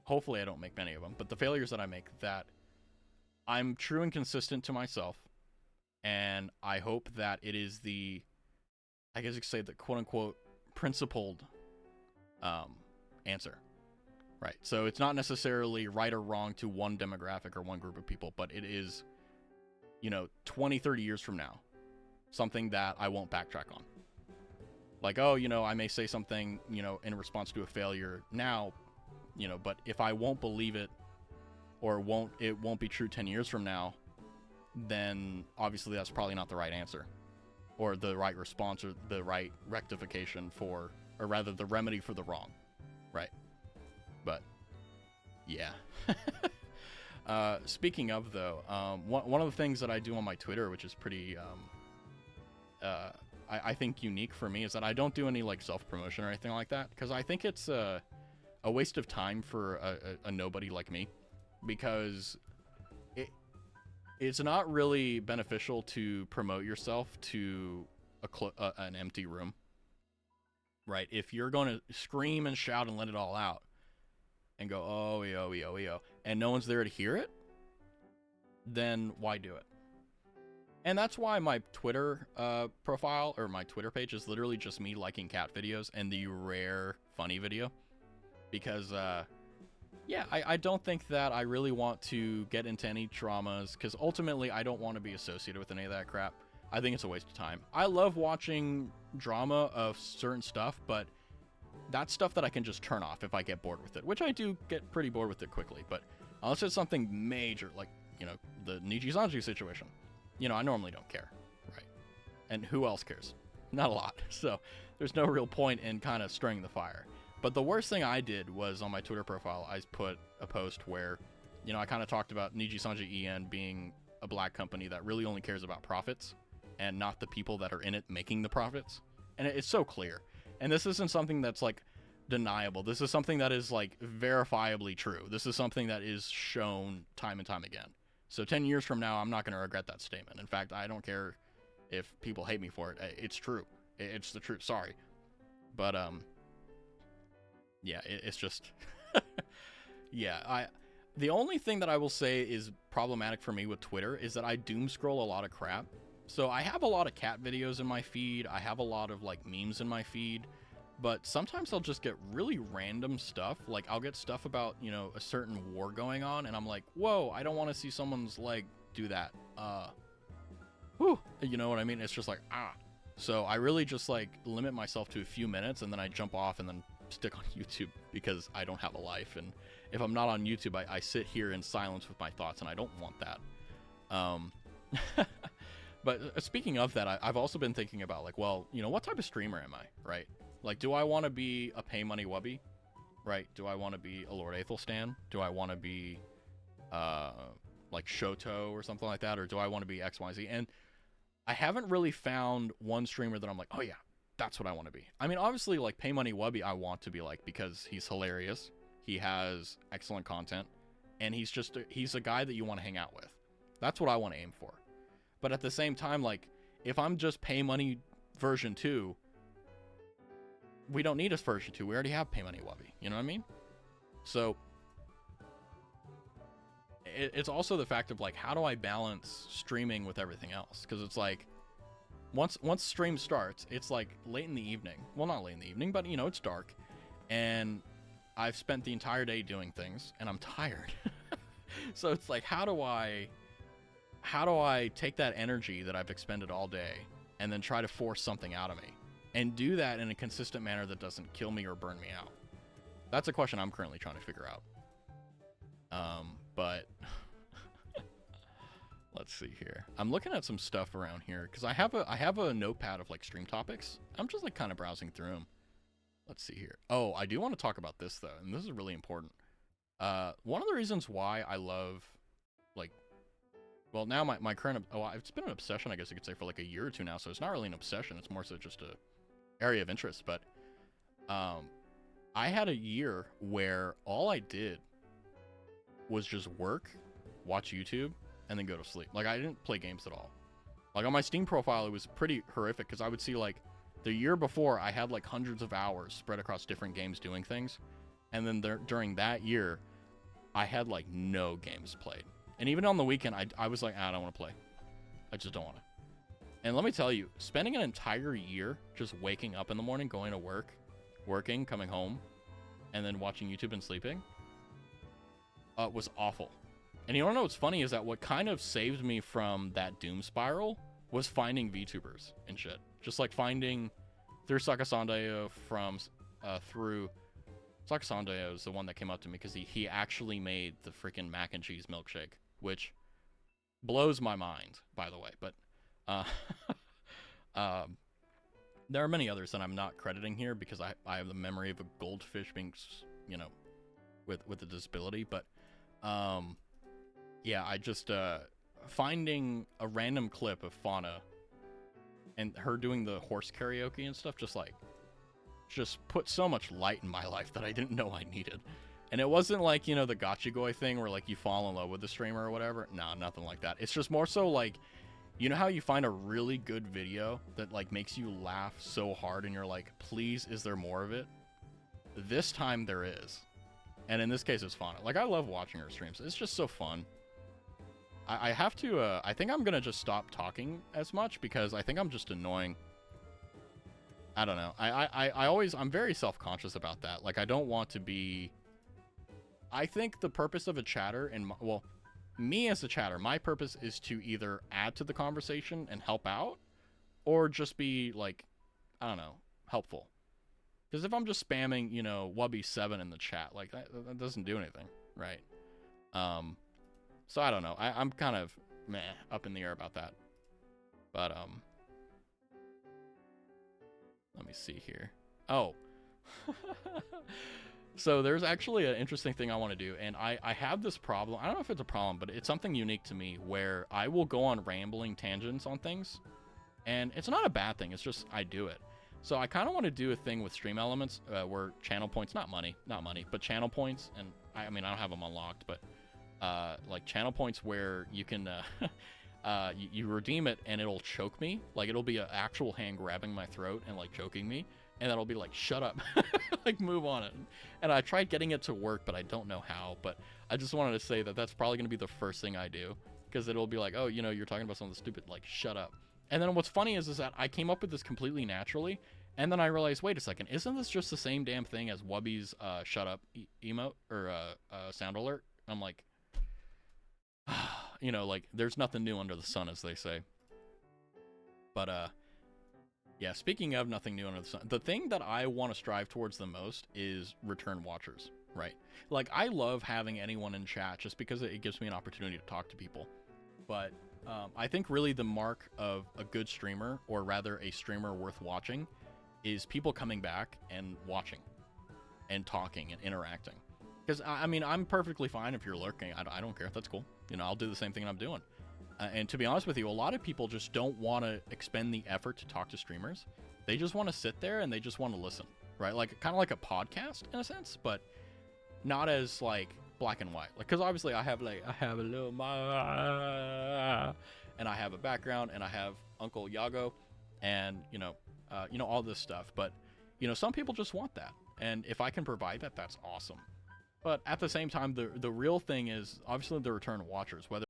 hopefully I don't make many of them, but the failures that I make, that I'm true and consistent to myself, and I hope that it is the, I guess you could say, the quote-unquote principled answer, right? So it's not necessarily right or wrong to one demographic or one group of people, but it is, 20, 30 years from now, something that I won't backtrack on. Like, oh, I may say something, in response to a failure now, but if I won't believe it, or it won't be true 10 years from now, then obviously that's probably not the right answer, or the right response, or the right rectification for, or rather the remedy for the wrong, right? But, yeah. Speaking of, though, one of the things that I do on my Twitter, which is pretty, I think unique for me, is that I don't do any like self-promotion or anything like that, because I think it's a waste of time for a nobody like me, because it's not really beneficial to promote yourself to an empty room, right? If you're going to scream and shout and let it all out and go, oh, yo, and no one's there to hear it, then why do it? And that's why my Twitter profile, or my Twitter page, is literally just me liking cat videos and the rare funny video. Because, yeah, I don't think that I really want to get into any traumas, because ultimately I don't want to be associated with any of that crap. I think it's a waste of time. I love watching drama of certain stuff, but that's stuff that I can just turn off if I get bored with it, which I do get pretty bored with it quickly. But unless it's something major, like, the Niji Sanji situation, I normally don't care, right? And who else cares? Not a lot. So there's no real point in kind of stirring the fire. But the worst thing I did was on my Twitter profile, I put a post where, I kind of talked about Niji Sanji EN being a black company that really only cares about profits and not the people that are in it making the profits. And it's so clear. And this isn't something that's like deniable. This is something that is like verifiably true. This is something that is shown time and time again. So 10 years from now, I'm not going to regret that statement. In fact, I don't care if people hate me for it. It's true. It's the truth. Sorry. But, yeah, it's just, yeah, the only thing that I will say is problematic for me with Twitter is that I doom scroll a lot of crap. So I have a lot of cat videos in my feed. I have a lot of like memes in my feed, but sometimes I'll just get really random stuff. Like I'll get stuff about, a certain war going on, and I'm like, whoa, I don't want to see someone's leg do that. Whew, you know what I mean? It's just like, So I really just like limit myself to a few minutes, and then I jump off and then stick on YouTube because I don't have a life. And if I'm not on YouTube, I sit here in silence with my thoughts, and I don't want that. But speaking of that, I've also been thinking about, like, well, you know, what type of streamer am I, right? Like, do I want to be a pay money wubby, right? Do I want to be a Lord Aethelstan? Do I want to be, like, Shoto or something like that? Or do I want to be XYZ? And I haven't really found one streamer that I'm like, oh yeah, that's what I want to be. I mean, obviously, like, pay money wubby, I want to be like, because he's hilarious, he has excellent content, and he's a guy that you want to hang out with. That's what I want to aim for. But at the same time, like, if I'm just pay money version 2, we don't need a version 2. We already have pay money wubby. You know what I mean? So it's also the fact of, like, how do I balance streaming with everything else? Because it's like, once stream starts, it's like late in the evening. Well, not late in the evening, but, you know, it's dark. And I've spent the entire day doing things, and I'm tired. So it's like, how do I take that energy that I've expended all day and then try to force something out of me and do that in a consistent manner that doesn't kill me or burn me out? That's a question I'm currently trying to figure out. But let's see here. I'm looking at some stuff around here because I have a notepad of, like, stream topics. I'm just, like, kind of browsing through them. Let's see here. Oh, I do want to talk about this though, and this is really important. One of the reasons why I love, like, well, now my current, it's been an obsession, I guess you could say, for like a year or two now, so it's not really an obsession, it's more so just a area of interest. But I had a year where all I did was just work, watch YouTube, and then go to sleep. Like, I didn't play games at all. Like, on my Steam profile, it was pretty horrific, because I would see, like, the year before, I had, like, hundreds of hours spread across different games doing things, and then during that year, I had, like, no games played. And even on the weekend, I was like, I don't want to play. I just don't want to. And let me tell you, spending an entire year just waking up in the morning, going to work, working, coming home, and then watching YouTube and sleeping was awful. And you want to know what's funny is that what kind of saved me from that doom spiral was finding VTubers and shit. Just like finding through Sakasandeo through Sakasandeo is the one that came up to me because he actually made the freaking mac and cheese milkshake, which blows my mind, by the way. But there are many others that I'm not crediting here because I have the memory of a goldfish being, you know, with a disability. But yeah, I just finding a random clip of Fauna and her doing the horse karaoke and stuff just put so much light in my life that I didn't know I needed. And it wasn't like, you know, the gotcha-goi thing where, like, you fall in love with the streamer or whatever. No, nothing like that. It's just more so like, you know how you find a really good video that, like, makes you laugh so hard and you're like, please, is there more of it? This time there is. And in this case, it's Fauna. Like, I love watching her streams. It's just so fun. I have to, I think I'm going to just stop talking as much because I think I'm just annoying. I don't know. I'm very self-conscious about that. Like, I don't want to be... I think the purpose of a chatter, well, me as a chatter, my purpose is to either add to the conversation and help out, or just be, like, I don't know, helpful. Because if I'm just spamming, you know, Wubby7 in the chat, like, that doesn't do anything, right? So I don't know. I'm kind of meh, up in the air about that. But, let me see here. Oh. So there's actually an interesting thing I want to do, and I have this problem. I don't know if it's a problem, but it's something unique to me where I will go on rambling tangents on things, and it's not a bad thing. It's just I do it. So I kind of want to do a thing with stream elements where channel points, not money, but channel points, and I mean, I don't have them unlocked, but like channel points where you can you redeem it and it'll choke me. Like, it'll be an actual hand grabbing my throat and, like, choking me. And that'll be like, shut up, like, move on it. And I tried getting it to work, but I don't know how. But I just wanted to say that that's probably going to be the first thing I do. Because it'll be like, oh, you know, you're talking about something stupid, like, shut up. And then what's funny is that I came up with this completely naturally. And then I realized, wait a second, isn't this just the same damn thing as Wubby's shut up emote or sound alert? I'm like, you know, like, there's nothing new under the sun, as they say. But Yeah, speaking of nothing new under the sun, the thing that I want to strive towards the most is return watchers, right? Like, I love having anyone in chat just because it gives me an opportunity to talk to people. But I think really the mark of a good streamer, or rather a streamer worth watching, is people coming back and watching and talking and interacting. Because, I mean, I'm perfectly fine if you're lurking. I don't care. That's cool. You know, I'll do the same thing I'm doing. And to be honest with you, a lot of people just don't want to expend the effort to talk to streamers. They just want to sit there and they just want to listen, right? Like, kind of like a podcast in a sense, but not as, like, black and white. Like, because obviously I have a little and I have a background, and I have Uncle Yago, and you know, all this stuff. But you know, some people just want that, and if I can provide that, that's awesome. But at the same time, the real thing is obviously the return watchers, whether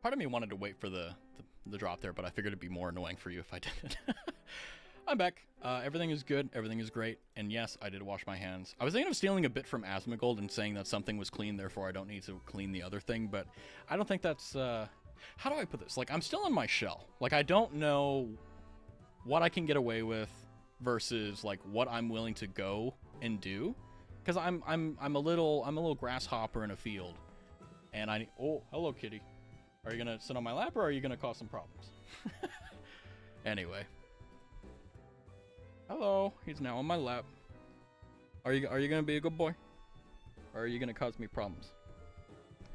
part of me wanted to wait for the drop there, but I figured it'd be more annoying for you if I didn't. I'm back. Everything is good. Everything is great. And yes, I did wash my hands. I was thinking of stealing a bit from Asmongold and saying that something was clean, therefore I don't need to clean the other thing, but I don't think that's, how do I put this? Like, I'm still in my shell. Like, I don't know what I can get away with versus, like, what I'm willing to go and do. Because I'm a little grasshopper in a field. And oh, hello, kitty. Are you gonna sit on my lap, or are you gonna cause some problems? Anyway. Hello, he's now on my lap. Are you gonna be a good boy? Or are you gonna cause me problems?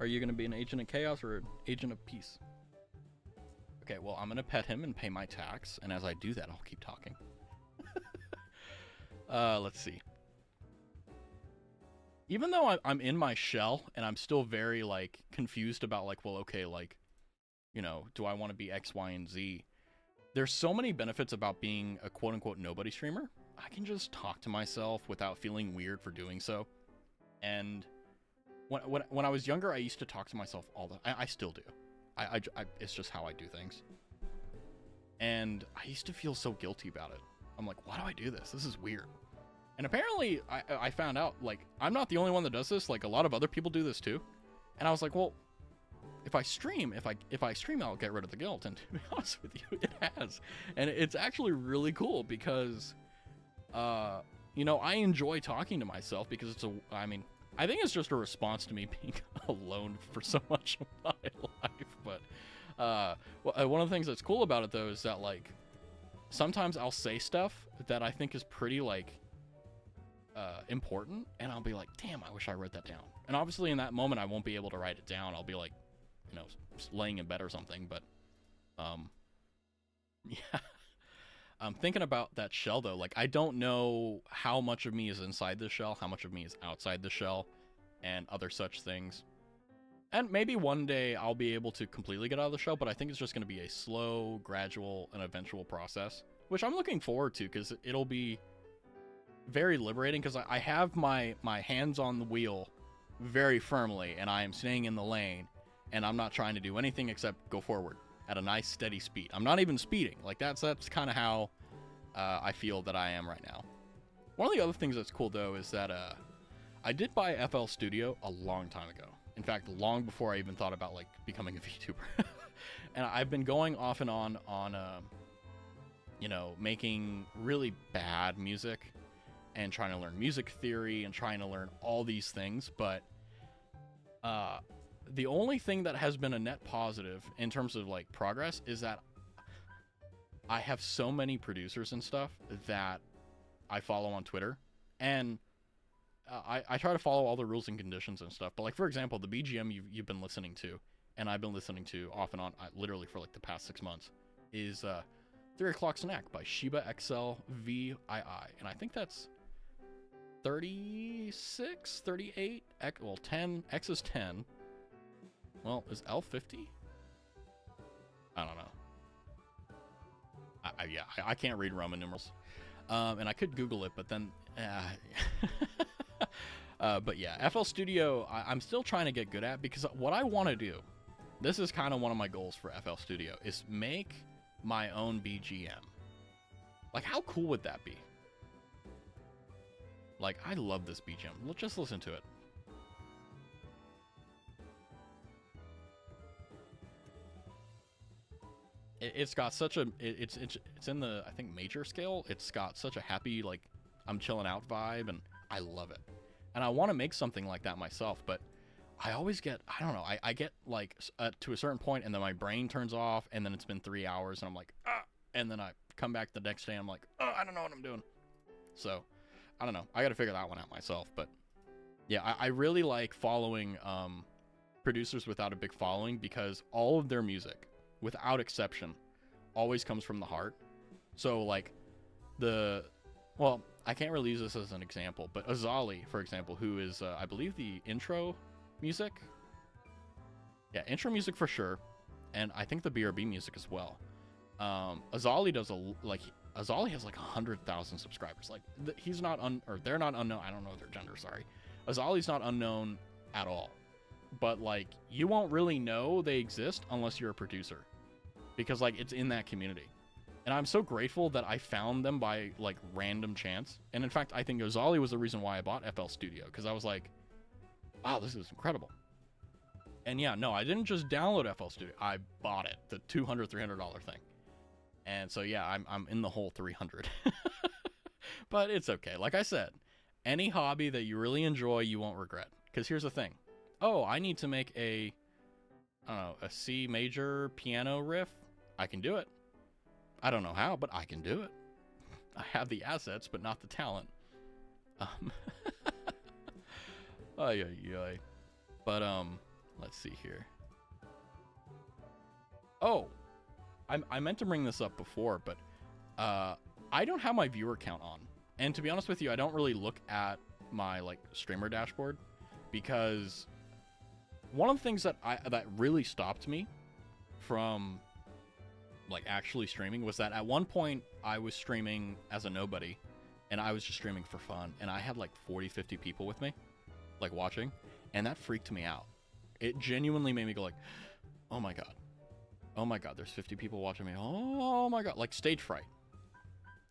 Are you gonna be an agent of chaos or an agent of peace? Okay, well, I'm gonna pet him and pay my tax, and as I do that, I'll keep talking. Let's see. Even though I'm in my shell, and I'm still very, like, confused about, like, well, okay, like, you know, do I want to be X, Y, and Z? There's so many benefits about being a quote-unquote nobody streamer. I can just talk to myself without feeling weird for doing so. And when I was younger, I used to talk to myself all the... I still do. It's just how I do things. And I used to feel so guilty about it. I'm like, why do I do this? This is weird. And apparently, I found out, like, I'm not the only one that does this. Like, a lot of other people do this too. And I was like, well, if I stream, I'll get rid of the guilt. And to be honest with you, it has. And it's actually really cool because, you know, I enjoy talking to myself because I think it's just a response to me being alone for so much of my life. But one of the things that's cool about it, though, is that, like, sometimes I'll say stuff that I think is pretty, like, important, and I'll be like, damn, I wish I wrote that down. And obviously in that moment I won't be able to write it down. I'll be like, you know, laying in bed or something. But yeah. I'm thinking about that shell, though. Like, I don't know how much of me is inside the shell, how much of me is outside the shell, and other such things. And maybe one day I'll be able to completely get out of the shell, but I think it's just going to be a slow, gradual, and eventual process, which I'm looking forward to, because it'll be very liberating, because I have my hands on the wheel very firmly, and I am staying in the lane, and I'm not trying to do anything except go forward at a nice steady speed. I'm not even speeding. Like, that's kind of how I feel that I am right now. One of the other things that's cool, though, is that I did buy FL Studio a long time ago. In fact, long before I even thought about, like, becoming a VTuber. And I've been going off and on you know, making really bad music and trying to learn music theory and trying to learn all these things. But the only thing that has been a net positive in terms of, like, progress is that I have so many producers and stuff that I follow on Twitter. And I try to follow all the rules and conditions and stuff. But, like, for example, the BGM you've been listening to, and I've been listening to off and on, literally for, like, the past 6 months, is 3 O'Clock Snack by Shiba XL VII. And I think that's 36, 38, well, 10, X is 10. Well, is L 50? I don't know. I can't read Roman numerals. And I could Google it, but then... but yeah, FL Studio, I'm still trying to get good at, because what I want to do, this is kind of one of my goals for FL Studio, is make my own BGM. Like, how cool would that be? Like, I love this BGM. Let's just listen to it. It's got such a... It's in the, I think, major scale. It's got such a happy, like, I'm chilling out vibe, and I love it. And I want to make something like that myself, but I always get... I don't know. I get, like, to a certain point, and then my brain turns off, and then it's been 3 hours, and I'm like, ah! And then I come back the next day, and I'm like, oh, I don't know what I'm doing. So... I don't know. I got to figure that one out myself. But yeah, I really like following producers without a big following, because all of their music, without exception, always comes from the heart. So, like, well, I can't really use this as an example, but Azali, for example, who is, I believe, the intro music. Yeah, intro music for sure. And I think the BRB music as well. Azali does Azali has like 100,000 subscribers. Like, he's not or they're not unknown. I don't know their gender, sorry. Azali's not unknown at all. But, like, you won't really know they exist unless you're a producer, because, like, it's in that community. And I'm so grateful that I found them by, like, random chance. And in fact, I think Azali was the reason why I bought FL Studio, because I was like, wow, this is incredible. And yeah, no, I didn't just download FL Studio. I bought it, the $200, $300 thing. And so, yeah, I'm in the whole 300. But it's okay. Like I said, any hobby that you really enjoy, you won't regret. Because here's the thing. Oh, I need to make I don't know, a C major piano riff. I can do it. I don't know how, but I can do it. I have the assets, but not the talent. Ay. But, let's see here. Oh, I meant to bring this up before, but I don't have my viewer count on. And to be honest with you, I don't really look at my like streamer dashboard, because one of the things that really stopped me from like actually streaming was that at one point I was streaming as a nobody, and I was just streaming for fun, and I had like 40-50 people with me like watching, and that freaked me out. It genuinely made me go like, oh my god, there's 50 people watching me, oh my god, like stage fright.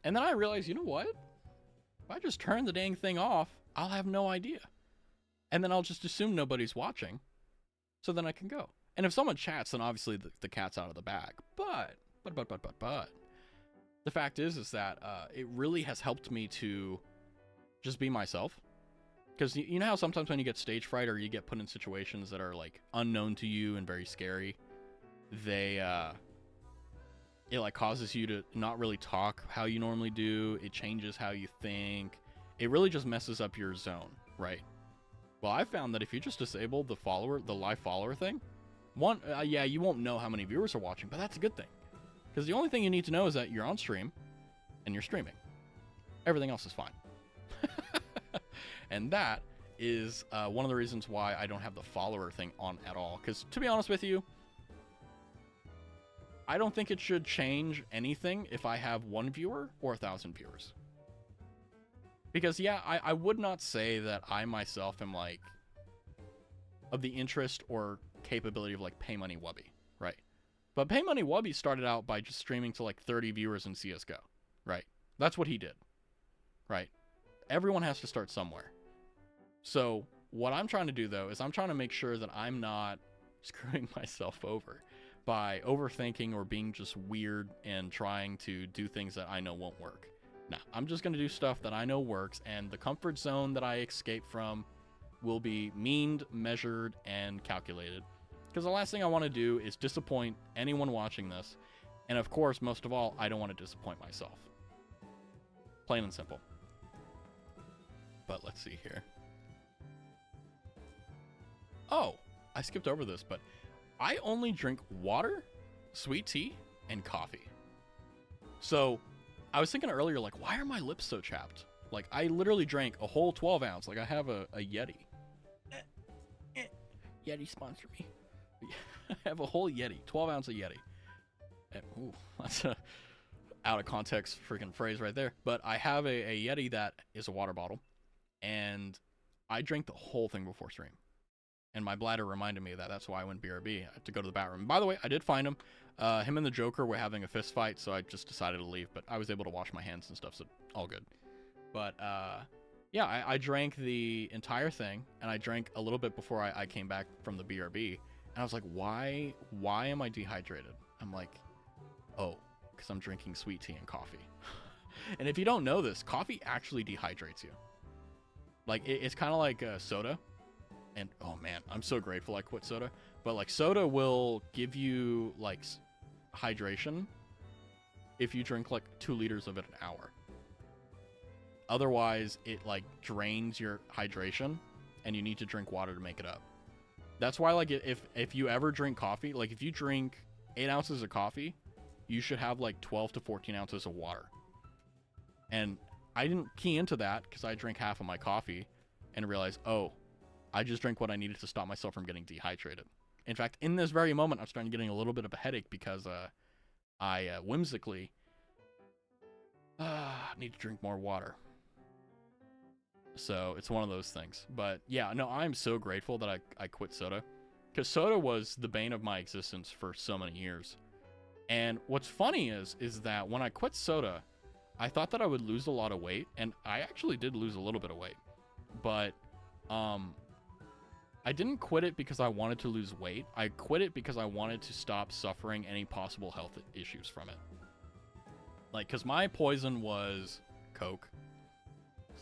And then I realized, you know what, if I just turn the dang thing off, I'll have no idea, and then I'll just assume nobody's watching, so then I can go. And if someone chats, then obviously the cat's out of the bag. But the fact is that it really has helped me to just be myself. Because you know how sometimes when you get stage fright, or you get put in situations that are like unknown to you and very scary, it like causes you to not really talk how you normally do. It changes how you think. It really just messes up your zone, right? Well, I found that if you just disable the live follower thing, yeah, you won't know how many viewers are watching, but that's a good thing. Because the only thing you need to know is that you're on stream and you're streaming. Everything else is fine. And that is one of the reasons why I don't have the follower thing on at all. Because to be honest with you, I don't think it should change anything if I have 1 viewer or 1,000 viewers. Because yeah, I would not say that I myself am like of the interest or capability of like Pay Money Wubby, right? But Pay Money Wubby started out by just streaming to like 30 viewers in CSGO, right? That's what he did, right? Everyone has to start somewhere. So what I'm trying to do though is I'm trying to make sure that I'm not screwing myself over by overthinking or being just weird and trying to do things that I know won't work. Nah, I'm just going to do stuff that I know works, and the comfort zone that I escape from will be meaned, measured, and calculated. Because the last thing I want to do is disappoint anyone watching this. And of course, most of all, I don't want to disappoint myself. Plain and simple. But let's see here. Oh, I skipped over this, but I only drink water, sweet tea, and coffee. So I was thinking earlier, like, why are my lips so chapped? Like, I literally drank a whole 12 ounce. Like, I have a Yeti. Yeti sponsor me. I have a whole Yeti, 12 ounce of Yeti. Ooh, that's a out of context freaking phrase right there. But I have a Yeti that is a water bottle, and I drank the whole thing before stream. And my bladder reminded me of that. That's why I went BRB. I had to go to the bathroom. By the way, I did find him. Him and the Joker were having a fist fight, so I just decided to leave. But I was able to wash my hands and stuff, so all good. But yeah, I drank the entire thing, and I drank a little bit before I came back from the BRB. And I was like, why am I dehydrated? I'm like, oh, because I'm drinking sweet tea and coffee. And if you don't know this, coffee actually dehydrates you. Like, it's kind of like soda. And oh man, I'm so grateful I quit soda. But like, soda will give you like hydration if you drink like 2 liters of it an hour. Otherwise, it like drains your hydration, and you need to drink water to make it up. That's why, like, if you ever drink coffee, like if you drink 8 ounces of coffee, you should have like 12 to 14 ounces of water. And I didn't key into that because I drank half of my coffee and realized, oh, I just drank what I needed to stop myself from getting dehydrated. In fact, in this very moment, I'm starting getting a little bit of a headache because I whimsically need to drink more water. So it's one of those things. But yeah, no, I'm so grateful that I quit soda, because soda was the bane of my existence for so many years. And what's funny is that when I quit soda, I thought that I would lose a lot of weight, and I actually did lose a little bit of weight. But I didn't quit it because I wanted to lose weight. I quit it because I wanted to stop suffering any possible health issues from it. Like, because my poison was Coke.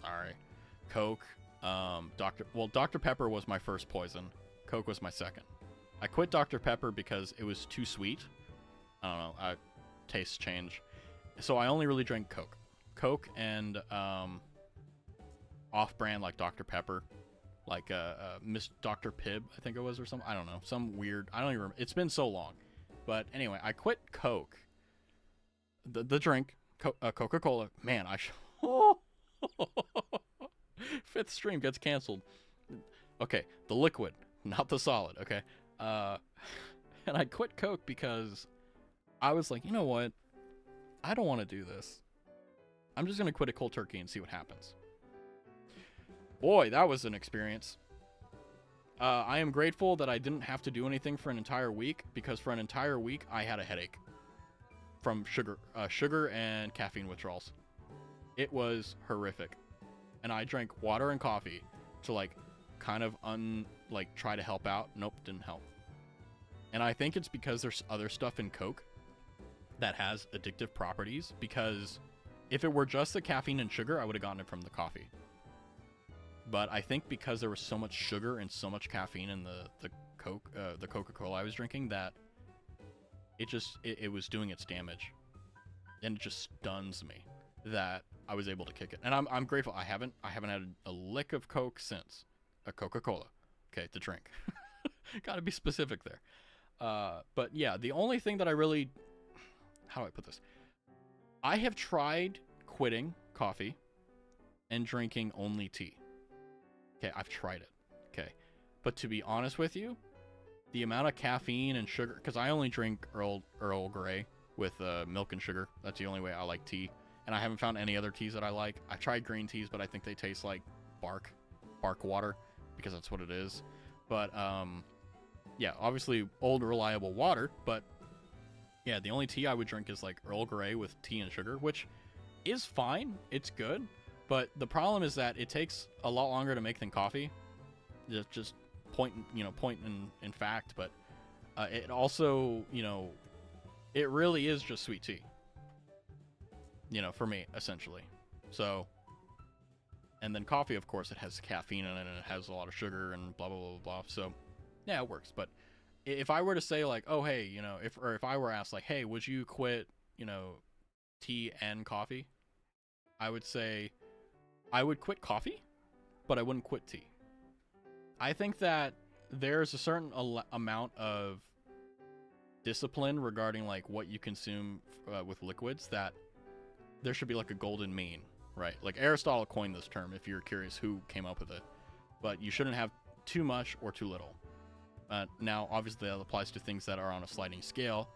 Sorry. Coke. Dr. Pepper was my first poison. Coke was my second. I quit Dr. Pepper because it was too sweet. I don't know. Tastes change. So I only really drank Coke. Coke and off-brand like Dr. Pepper. Like Miss Dr. Pibb, I think it was, or something. I don't know. Some weird, I don't even remember. It's been so long. But anyway, I quit Coke, the drink, Coca-Cola. Man, oh, fifth stream gets canceled. Okay, the liquid, not the solid. Okay, and I quit Coke because I was like, you know what? I don't want to do this. I'm just gonna quit it cold turkey and see what happens. Boy, that was an experience. I am grateful that I didn't have to do anything for an entire week, because for an entire week I had a headache from sugar and caffeine withdrawals. It was horrific, and I drank water and coffee to like kind of try to help out. Nope, didn't help. And I think it's because there's other stuff in Coke that has addictive properties, because if it were just the caffeine and sugar, I would have gotten it from the coffee. But I think because there was so much sugar and so much caffeine in the Coca-Cola I was drinking, that it was doing its damage, and it just stuns me that I was able to kick it. And I'm grateful. I haven't had a lick of Coke since. A Coca-Cola, okay, to drink. Got to be specific there. But yeah, the only thing that I really, how do I put this? I have tried quitting coffee and drinking only tea. Okay, I've tried it. Okay. But to be honest with you, the amount of caffeine and sugar, because I only drink Earl Grey with milk and sugar. That's the only way I like tea. And I haven't found any other teas that I like. I've tried green teas, but I think they taste like bark water, because that's what it is. But yeah, obviously old reliable water, but yeah, the only tea I would drink is like Earl Grey with tea and sugar, which is fine. It's good. But the problem is that it takes a lot longer to make than coffee. Just point in fact. But it also, it really is just sweet tea. For me, essentially. So, and then coffee, of course, it has caffeine in it, and it has a lot of sugar and blah, blah, blah, blah. So, yeah, it works. But if I were to say, like, oh, hey, if I were asked, like, hey, would you quit, tea and coffee? I would say I would quit coffee, but I wouldn't quit tea. I think that there's a certain amount of discipline regarding, like, what you consume with liquids, that there should be, like, a golden mean, right? Like, Aristotle coined this term, if you're curious who came up with it. But you shouldn't have too much or too little. Now, obviously, that applies to things that are on a sliding scale.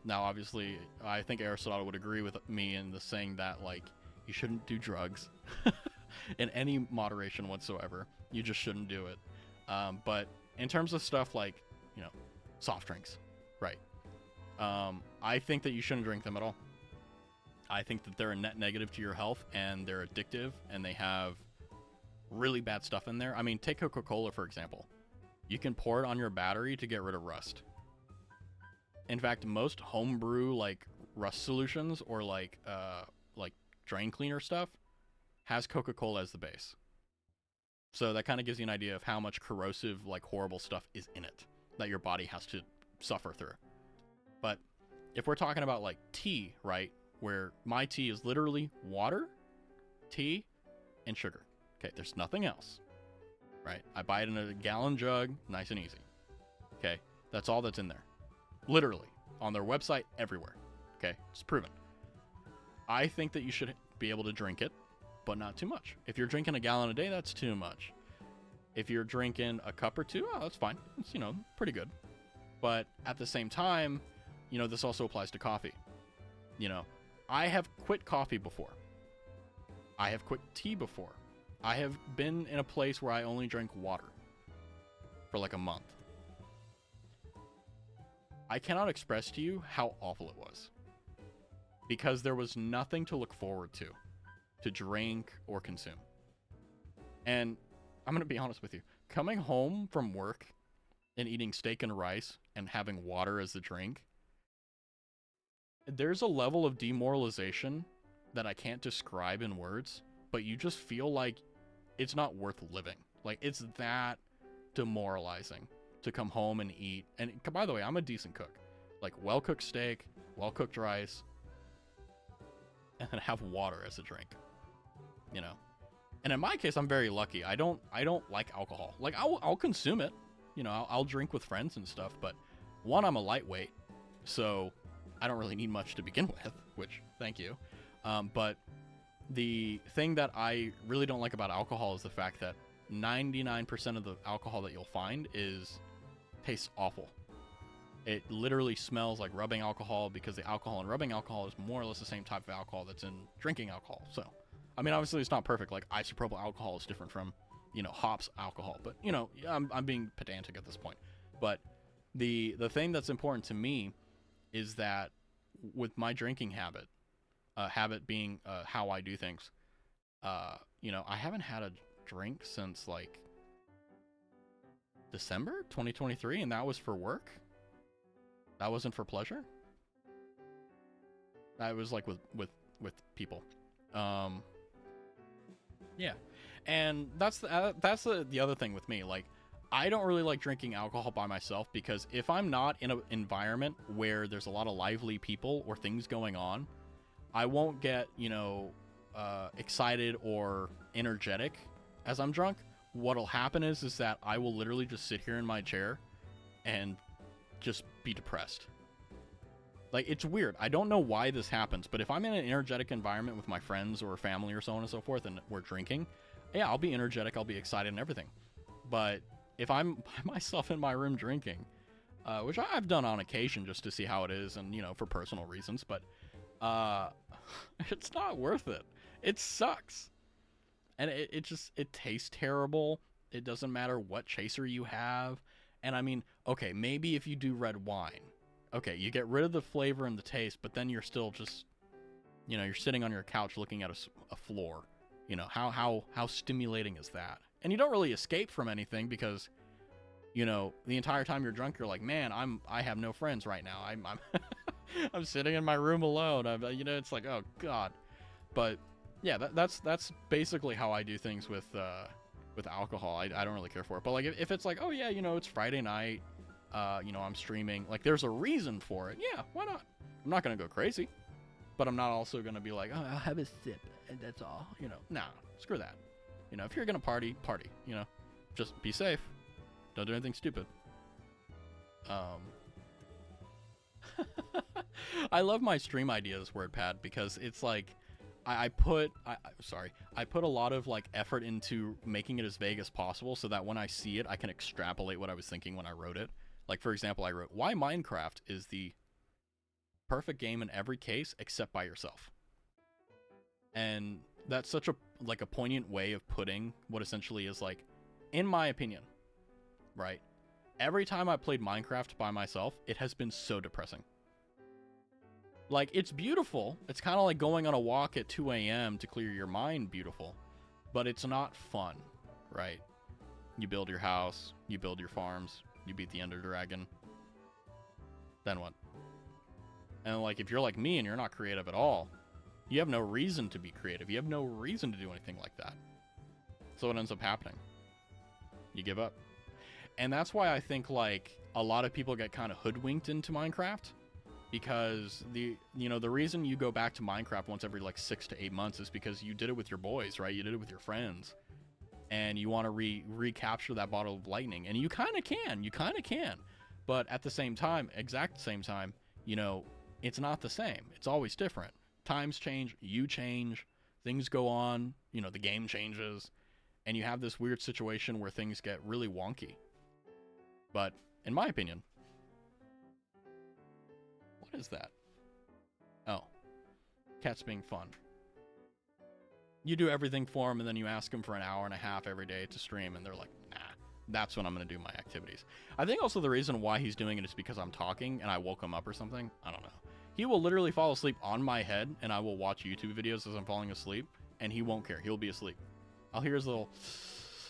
Now, obviously, I think Aristotle would agree with me in the saying that, like, you shouldn't do drugs in any moderation whatsoever. You just shouldn't do it. But in terms of stuff like, soft drinks, right? I think that you shouldn't drink them at all. I think that they're a net negative to your health, and they're addictive, and they have really bad stuff in there. I mean, take Coca-Cola, for example. You can pour it on your battery to get rid of rust. In fact, most homebrew, like, rust solutions or like drain cleaner stuff has Coca-Cola as the base. So that kind of gives you an idea of how much corrosive, like, horrible stuff is in it that your body has to suffer through. But if we're talking about, like, tea, right, where my tea is literally water, tea, and sugar. Okay, there's nothing else, right? I buy it in a gallon jug, nice and easy. Okay, that's all that's in there. Literally, on their website, everywhere. Okay, it's proven. I think that you should be able to drink it, but not too much. If you're drinking a gallon a day, that's too much. If you're drinking a cup or two, that's fine. It's, pretty good. But at the same time, this also applies to coffee. I have quit coffee before. I have quit tea before. I have been in a place where I only drank water for like a month. I cannot express to you how awful it was, because there was nothing to look forward to drink or consume. And I'm going to be honest with you. Coming home from work and eating steak and rice and having water as the drink, there's a level of demoralization that I can't describe in words, but you just feel like it's not worth living. Like, it's that demoralizing to come home and eat. And by the way, I'm a decent cook. Like, well-cooked steak, well-cooked rice, and then have water as a drink. And in my case, I'm very lucky. I don't like alcohol. Like, I'll consume it. I'll drink with friends and stuff. But one, I'm a lightweight. So I don't really need much to begin with, which, thank you. But the thing that I really don't like about alcohol is the fact that 99% of the alcohol that you'll find tastes awful. It literally smells like rubbing alcohol, because the alcohol in rubbing alcohol is more or less the same type of alcohol that's in drinking alcohol. So, I mean, obviously it's not perfect. Like, isopropyl alcohol is different from, hops alcohol. But, I'm being pedantic at this point. But the thing that's important to me is that with my drinking habit being how I do things, I haven't had a drink since, like, December 2023, and that was for work. That wasn't for pleasure. That was like with people. Yeah, and that's the other thing with me. Like, I don't really like drinking alcohol by myself, because if I'm not in an environment where there's a lot of lively people or things going on, I won't get excited or energetic as I'm drunk. What'll happen is that I will literally just sit here in my chair and just be depressed. Like, it's weird. I don't know why this happens, but if I'm in an energetic environment with my friends or family or so on and so forth, and we're drinking, yeah, I'll be energetic, I'll be excited and everything. But if I'm by myself in my room drinking, which I've done on occasion just to see how it is and, for personal reasons, but it's not worth it. It sucks. And it tastes terrible. It doesn't matter what chaser you have. And I mean, okay, maybe if you do red wine, okay, you get rid of the flavor and the taste, but then you're still just, you're sitting on your couch looking at a floor. How stimulating is that? And you don't really escape from anything, because, the entire time you're drunk, you're like, man, I have no friends right now. I'm I'm sitting in my room alone. It's like, oh God. But yeah, that's basically how I do things with alcohol. I don't really care for it. But like, if it's like, oh yeah, it's Friday night, I'm streaming, like, there's a reason for it. Yeah, why not? I'm not gonna go crazy, but I'm not also gonna be like, oh, I'll have a sip and that's all. Nah, screw that. If you're gonna party, just be safe. Don't do anything stupid. I love my stream ideas, WordPad, because it's like, I put a lot of like effort into making it as vague as possible, so that when I see it, I can extrapolate what I was thinking when I wrote it. Like, for example, I wrote, why Minecraft is the perfect game in every case except by yourself. And that's such a poignant way of putting what essentially is, like, in my opinion, right? Every time I played Minecraft by myself, it has been so depressing. Like, it's beautiful. It's kind of like going on a walk at 2 a.m. to clear your mind beautiful. But it's not fun, right? You build your house, you build your farms, you beat the Ender Dragon. Then what? And, like, if you're like me and you're not creative at all, you have no reason to be creative. You have no reason to do anything like that. So what ends up happening? You give up. And that's why I think, like, a lot of people get kind of hoodwinked into Minecraft. Because the reason you go back to Minecraft once every like 6 to 8 months is because you did it with your boys, right? You did it with your friends, and you want to recapture that bottle of lightning, and you kind of can, but at the same time, exact same time, it's not the same. It's always different. Times change, you change, things go on, the game changes, and you have this weird situation where things get really wonky. But in my opinion, what is that? Oh, cat's being fun. You do everything for them, and then you ask them for an hour and a half every day to stream, and they're like, nah, that's when I'm going to do my activities. I think also the reason why he's doing it is because I'm talking and I woke him up or something. I don't know. He will literally fall asleep on my head, and I will watch YouTube videos as I'm falling asleep, and he won't care. He'll be asleep. I'll hear his little,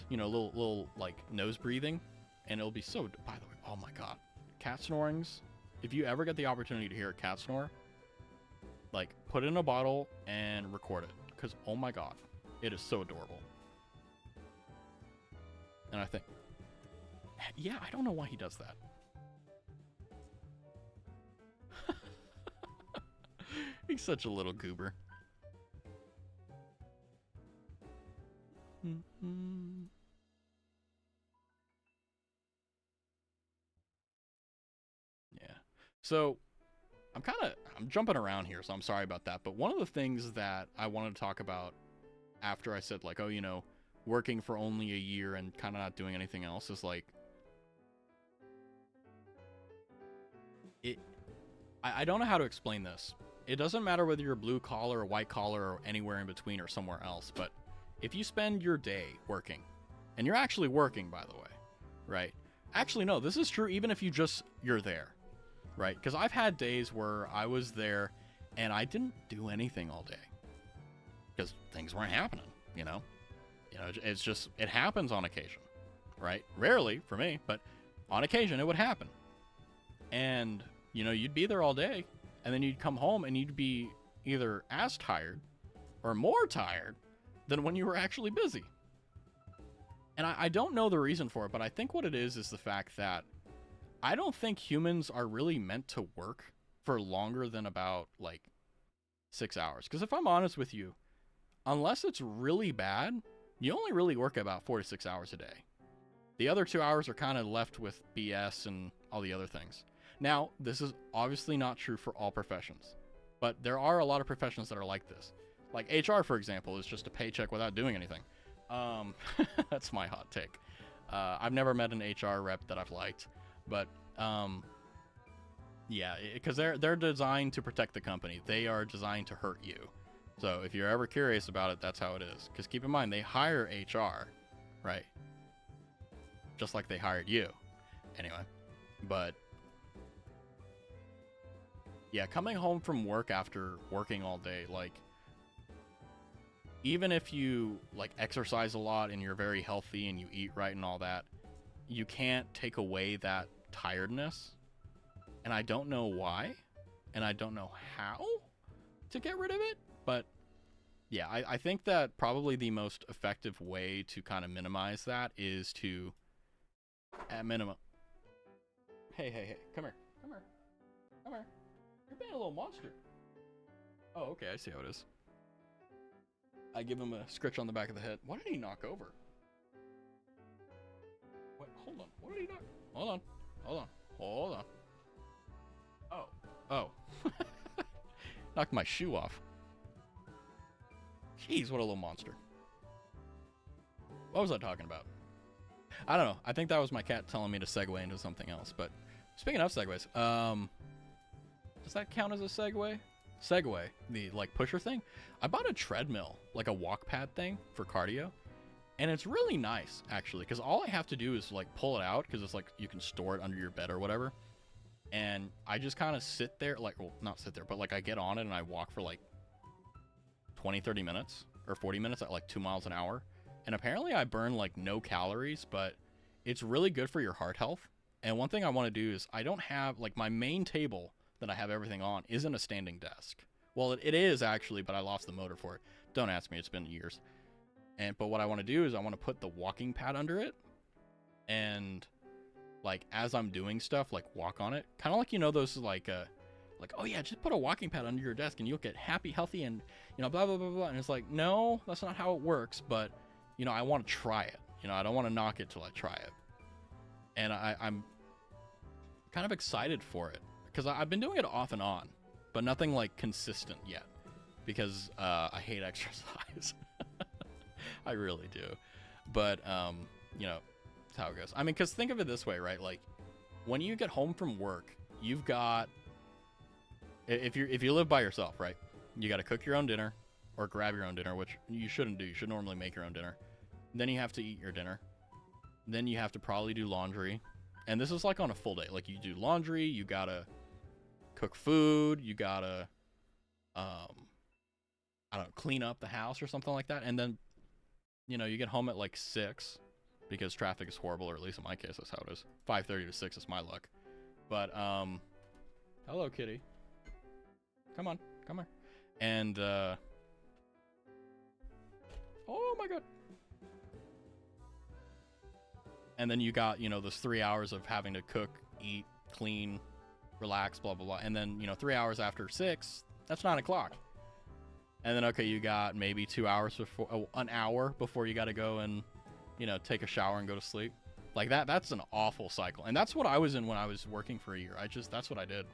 little like nose breathing, and it'll be so, by the way, oh my God, cat snorings. If you ever get the opportunity to hear a cat snore, like, put it in a bottle and record it. Because, oh my God, it is so adorable. And I think, yeah, I don't know why he does that. He's such a little goober. Yeah. So, I'm jumping around here, so I'm sorry about that. But one of the things that I wanted to talk about after I said, like, oh, working for only a year and kind of not doing anything else is like, I don't know how to explain this. It doesn't matter whether you're blue collar or white collar or anywhere in between or somewhere else, but if you spend your day working, and you're actually working, by the way, right? Actually, no, this is true even if you're there, right? Because I've had days where I was there and I didn't do anything all day because things weren't happening, it's just, it happens on occasion, right? Rarely for me, but on occasion it would happen. And, you'd be there all day and then you'd come home and you'd be either as tired or more tired than when you were actually busy. And I don't know the reason for it, but I think what it is the fact that I don't think humans are really meant to work for longer than about, 6 hours. Because if I'm honest with you, unless it's really bad, you only really work about 4 to 6 hours a day. The other 2 hours are kind of left with BS and all the other things. Now, this is obviously not true for all professions, but there are a lot of professions that are like this. Like HR, for example, is just a paycheck without doing anything. That's my hot take. I've never met an HR rep that I've liked, but yeah, because they're designed to protect the company. They are designed to hurt you. So if you're ever curious about it, that's how it is. Because keep in mind, they hire HR, right? Just like they hired you. Anyway, but yeah, coming home from work after working all day, even if you exercise a lot and you're very healthy and you eat right and all that, you can't take away that tiredness. And I don't know why, and I don't know how to get rid of it, but yeah, I think that probably the most effective way to kind of minimize that is to, at minimum, hey, come here. You're being a little monster. Oh, okay, I see how it is. I give him a scritch on the back of the head. What did he knock over? Wait, hold on. What did he knock? Hold on. Oh. Knocked my shoe off. Jeez, what a little monster. What was I talking about? I don't know. I think that was my cat telling me to segue into something else. But speaking of segues, does that count as a segue? Segway, the pusher thing. I bought a treadmill, a walk pad thing for cardio, and it's really nice actually, because all I have to do is pull it out, because it's you can store it under your bed or whatever, and I just kind of sit there, not sit there, but I get on it and I walk for 20-30 minutes or 40 minutes at 2 miles an hour, and apparently I burn no calories, but it's really good for your heart health. And one thing I want to do is, I don't have my main table that I have everything on isn't a standing desk. Well, it is actually, but I lost the motor for it. Don't ask me, it's been years. But what I want to do is I want to put the walking pad under it, and as I'm doing stuff, walk on it, kind of those oh yeah, just put a walking pad under your desk and you'll get happy, healthy, and blah blah blah blah. And it's no, that's not how it works. But I want to try it. I don't want to knock it till I try it. And I'm kind of excited for it, because I've been doing it off and on, but nothing consistent yet, because I hate exercise. I really do. But that's how it goes. I mean, because think of it this way, right? When you get home from work, you've got, if you live by yourself, right, you got to cook your own dinner or grab your own dinner, which you shouldn't do. You should normally make your own dinner. Then you have to eat your dinner. Then you have to probably do laundry. And this is on a full day. You do laundry, you gotta cook food, you gotta I don't know, clean up the house or something like that. And then you get home at 6, because traffic is horrible, or at least in my case that's how it is. 5:30 to 6 is my luck. But hello kitty, come here. And oh my god. And then you got, those 3 hours of having to cook, eat, clean, relax, blah, blah, blah. And then, 3 hours after 6, that's 9 o'clock. And then, okay, you got maybe 2 hours before, an hour before you got to go and, take a shower and go to sleep. That's an awful cycle. And that's what I was in when I was working for a year. That's what I did.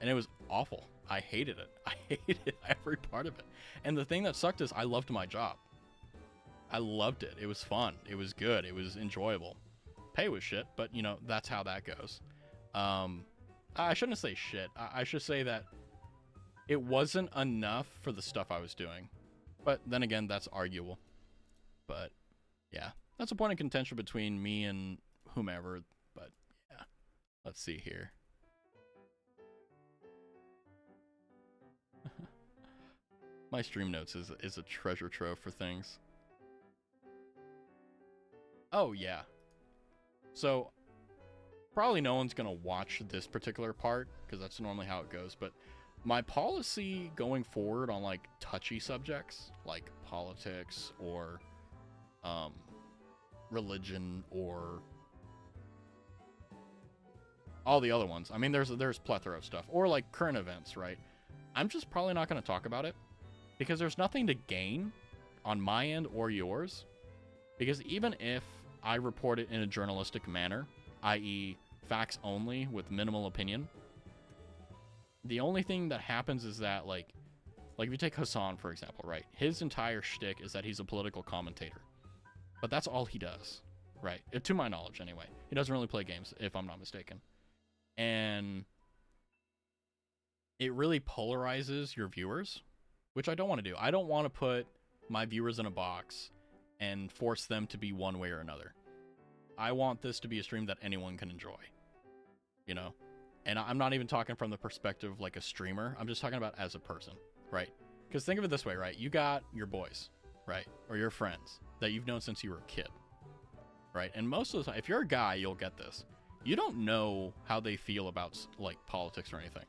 and it was awful. I hated it. I hated every part of it. And the thing that sucked is I loved my job. I loved it. It was fun. It was good. It was enjoyable. Pay was shit, but you know, that's how that goes. I shouldn't say shit. I should say that it wasn't enough for the stuff I was doing. But then again, that's arguable. But yeah, that's a point of contention between me and whomever. But yeah, let's see here. My stream notes is a treasure trove for things. Oh yeah. So probably no one's gonna watch this particular part because that's normally how it goes, but my policy going forward on like touchy subjects like politics or religion or all the other ones. I mean, there's plethora of stuff, or like current events, right? I'm just probably not going to talk about it because there's nothing to gain on my end or yours. Because even if I report it in a journalistic manner, i.e. facts only with minimal opinion, the only thing that happens is that, like if you take Hassan, for example, right? His entire shtick is that he's a political commentator. But that's all he does, right? To my knowledge, anyway. He doesn't really play games, if I'm not mistaken. And it really polarizes your viewers, which I don't want to do. I don't want to put my viewers in a box and force them to be one way or another. I want this to be a stream that anyone can enjoy, you know? And I'm not even talking from the perspective like a streamer. I'm just talking about as a person, right? Because think of it this way, right? You got your boys, right? Or your friends that you've known since you were a kid, right? And most of the time, if you're a guy, you'll get this. You don't know how they feel about like politics or anything,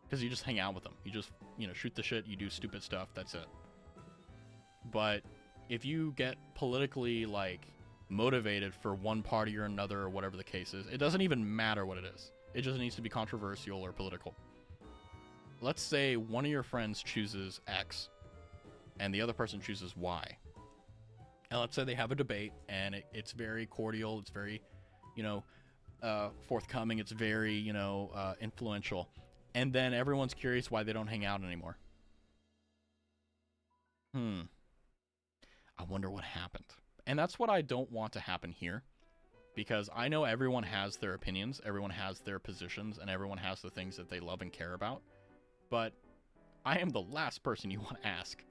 because you just hang out with them. You just, you know, shoot the shit. You do stupid stuff. That's it. But if you get politically like motivated for one party or another or whatever the case is, it doesn't even matter what it is. It just needs to be controversial or political. Let's say one of your friends chooses X and the other person chooses Y. And let's say they have a debate and it's very cordial. It's very, you know, forthcoming. It's very, you know, influential. And then everyone's curious why they don't hang out anymore. I wonder what happened. And that's what I don't want to happen here. Because I know everyone has their opinions, everyone has their positions, and everyone has the things that they love and care about. But I am the last person you want to ask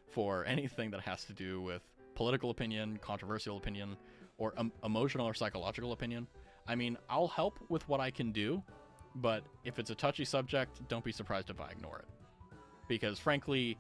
for anything that has to do with political opinion, controversial opinion, or emotional or psychological opinion. I mean, I'll help with what I can do, but if it's a touchy subject, don't be surprised if I ignore it. Because frankly,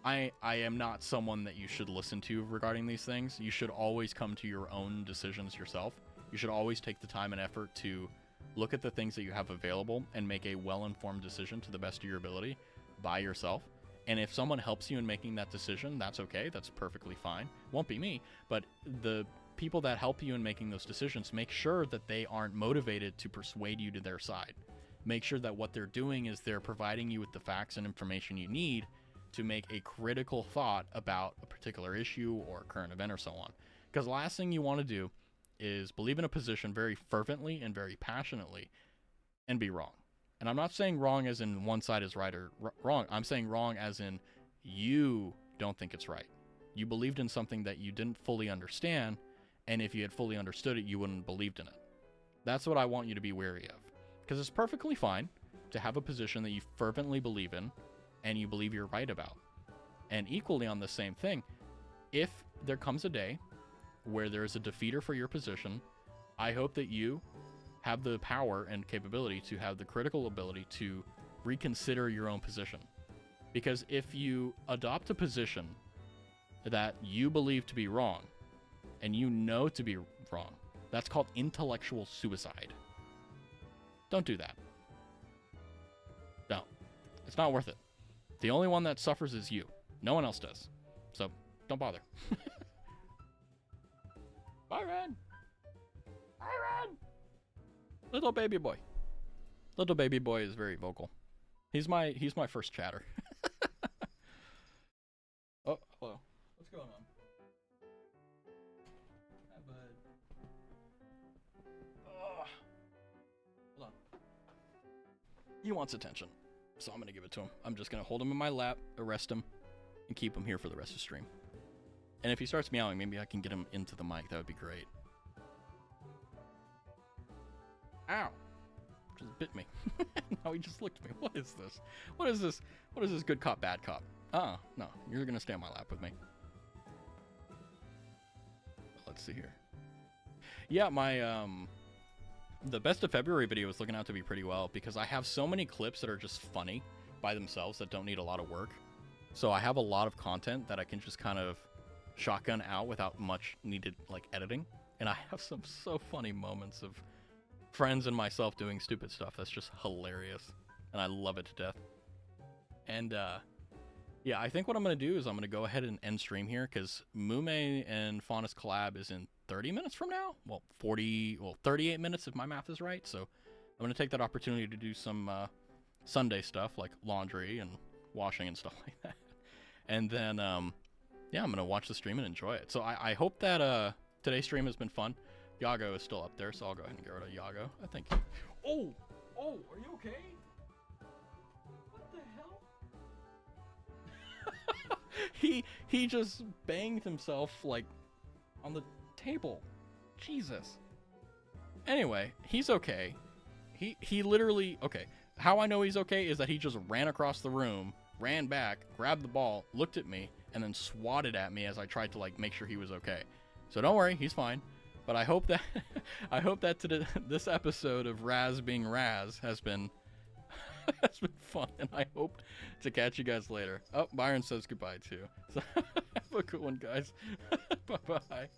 I am not someone that you should listen to regarding these things. You should always come to your own decisions yourself. You should always take the time and effort to look at the things that you have available and make a well-informed decision to the best of your ability by yourself. And if someone helps you in making that decision, that's okay. That's perfectly fine. Won't be me, but the people that help you in making those decisions, make sure that they aren't motivated to persuade you to their side. Make sure that what they're doing is they're providing you with the facts and information you need to make a critical thought about a particular issue or current event or so on. Because the last thing you want to do is believe in a position very fervently and very passionately and be wrong. And I'm not saying wrong as in one side is right or wrong. I'm saying wrong as in you don't think it's right. You believed in something that you didn't fully understand, and if you had fully understood it, you wouldn't have believed in it. That's what I want you to be wary of. Because it's perfectly fine to have a position that you fervently believe in and you believe you're right about. And equally on the same thing, if there comes a day where there is a defeater for your position, I hope that you have the power and capability to have the critical ability to reconsider your own position. Because if you adopt a position that you believe to be wrong, and you know to be wrong, that's called intellectual suicide. Don't do that. No, it's not worth it. The only one that suffers is you. No one else does. So, don't bother. Bye, Ren. Bye, Ren. Little baby boy. Little baby boy is very vocal. He's my first chatter. Oh, hello. What's going on? Hi, bud. Oh. Hold on. He wants attention, so I'm gonna give it to him. I'm just gonna hold him in my lap, arrest him, and keep him here for the rest of the stream. And if he starts meowing, maybe I can get him into the mic. That would be great. Ow! Just bit me. Now he just looked at me. What is this? What is this? What is this good cop, bad cop? No. You're gonna stay on my lap with me. Let's see here. Yeah, my, the best of February video is looking out to be pretty well because I have so many clips that are just funny by themselves that don't need a lot of work. So I have a lot of content that I can just kind of shotgun out without much needed like editing. And I have some so funny moments of friends and myself doing stupid stuff that's just hilarious. And I love it to death. And yeah, I think what I'm going to do is I'm going to go ahead and end stream here because Mume and Faunus collab is in 30 minutes from now. Well, 38 minutes if my math is right. So I'm going to take that opportunity to do some Sunday stuff like laundry and washing and stuff like that. And then, yeah, I'm going to watch the stream and enjoy it. So I hope that today's stream has been fun. Yago is still up there, so I'll go ahead and get rid of Yago. I think. Oh, are you okay? What the hell? he just banged himself like on the table. Jesus. Anyway, he's okay. He literally, okay. How I know he's okay is that he just ran across the room, ran back, grabbed the ball, looked at me, and then swatted at me as I tried to like make sure he was okay. So don't worry, he's fine. But I hope that this episode of Raz being Raz has been fun, and I hope to catch you guys later. Oh, Byron says goodbye too. So have a good one, guys. Bye bye.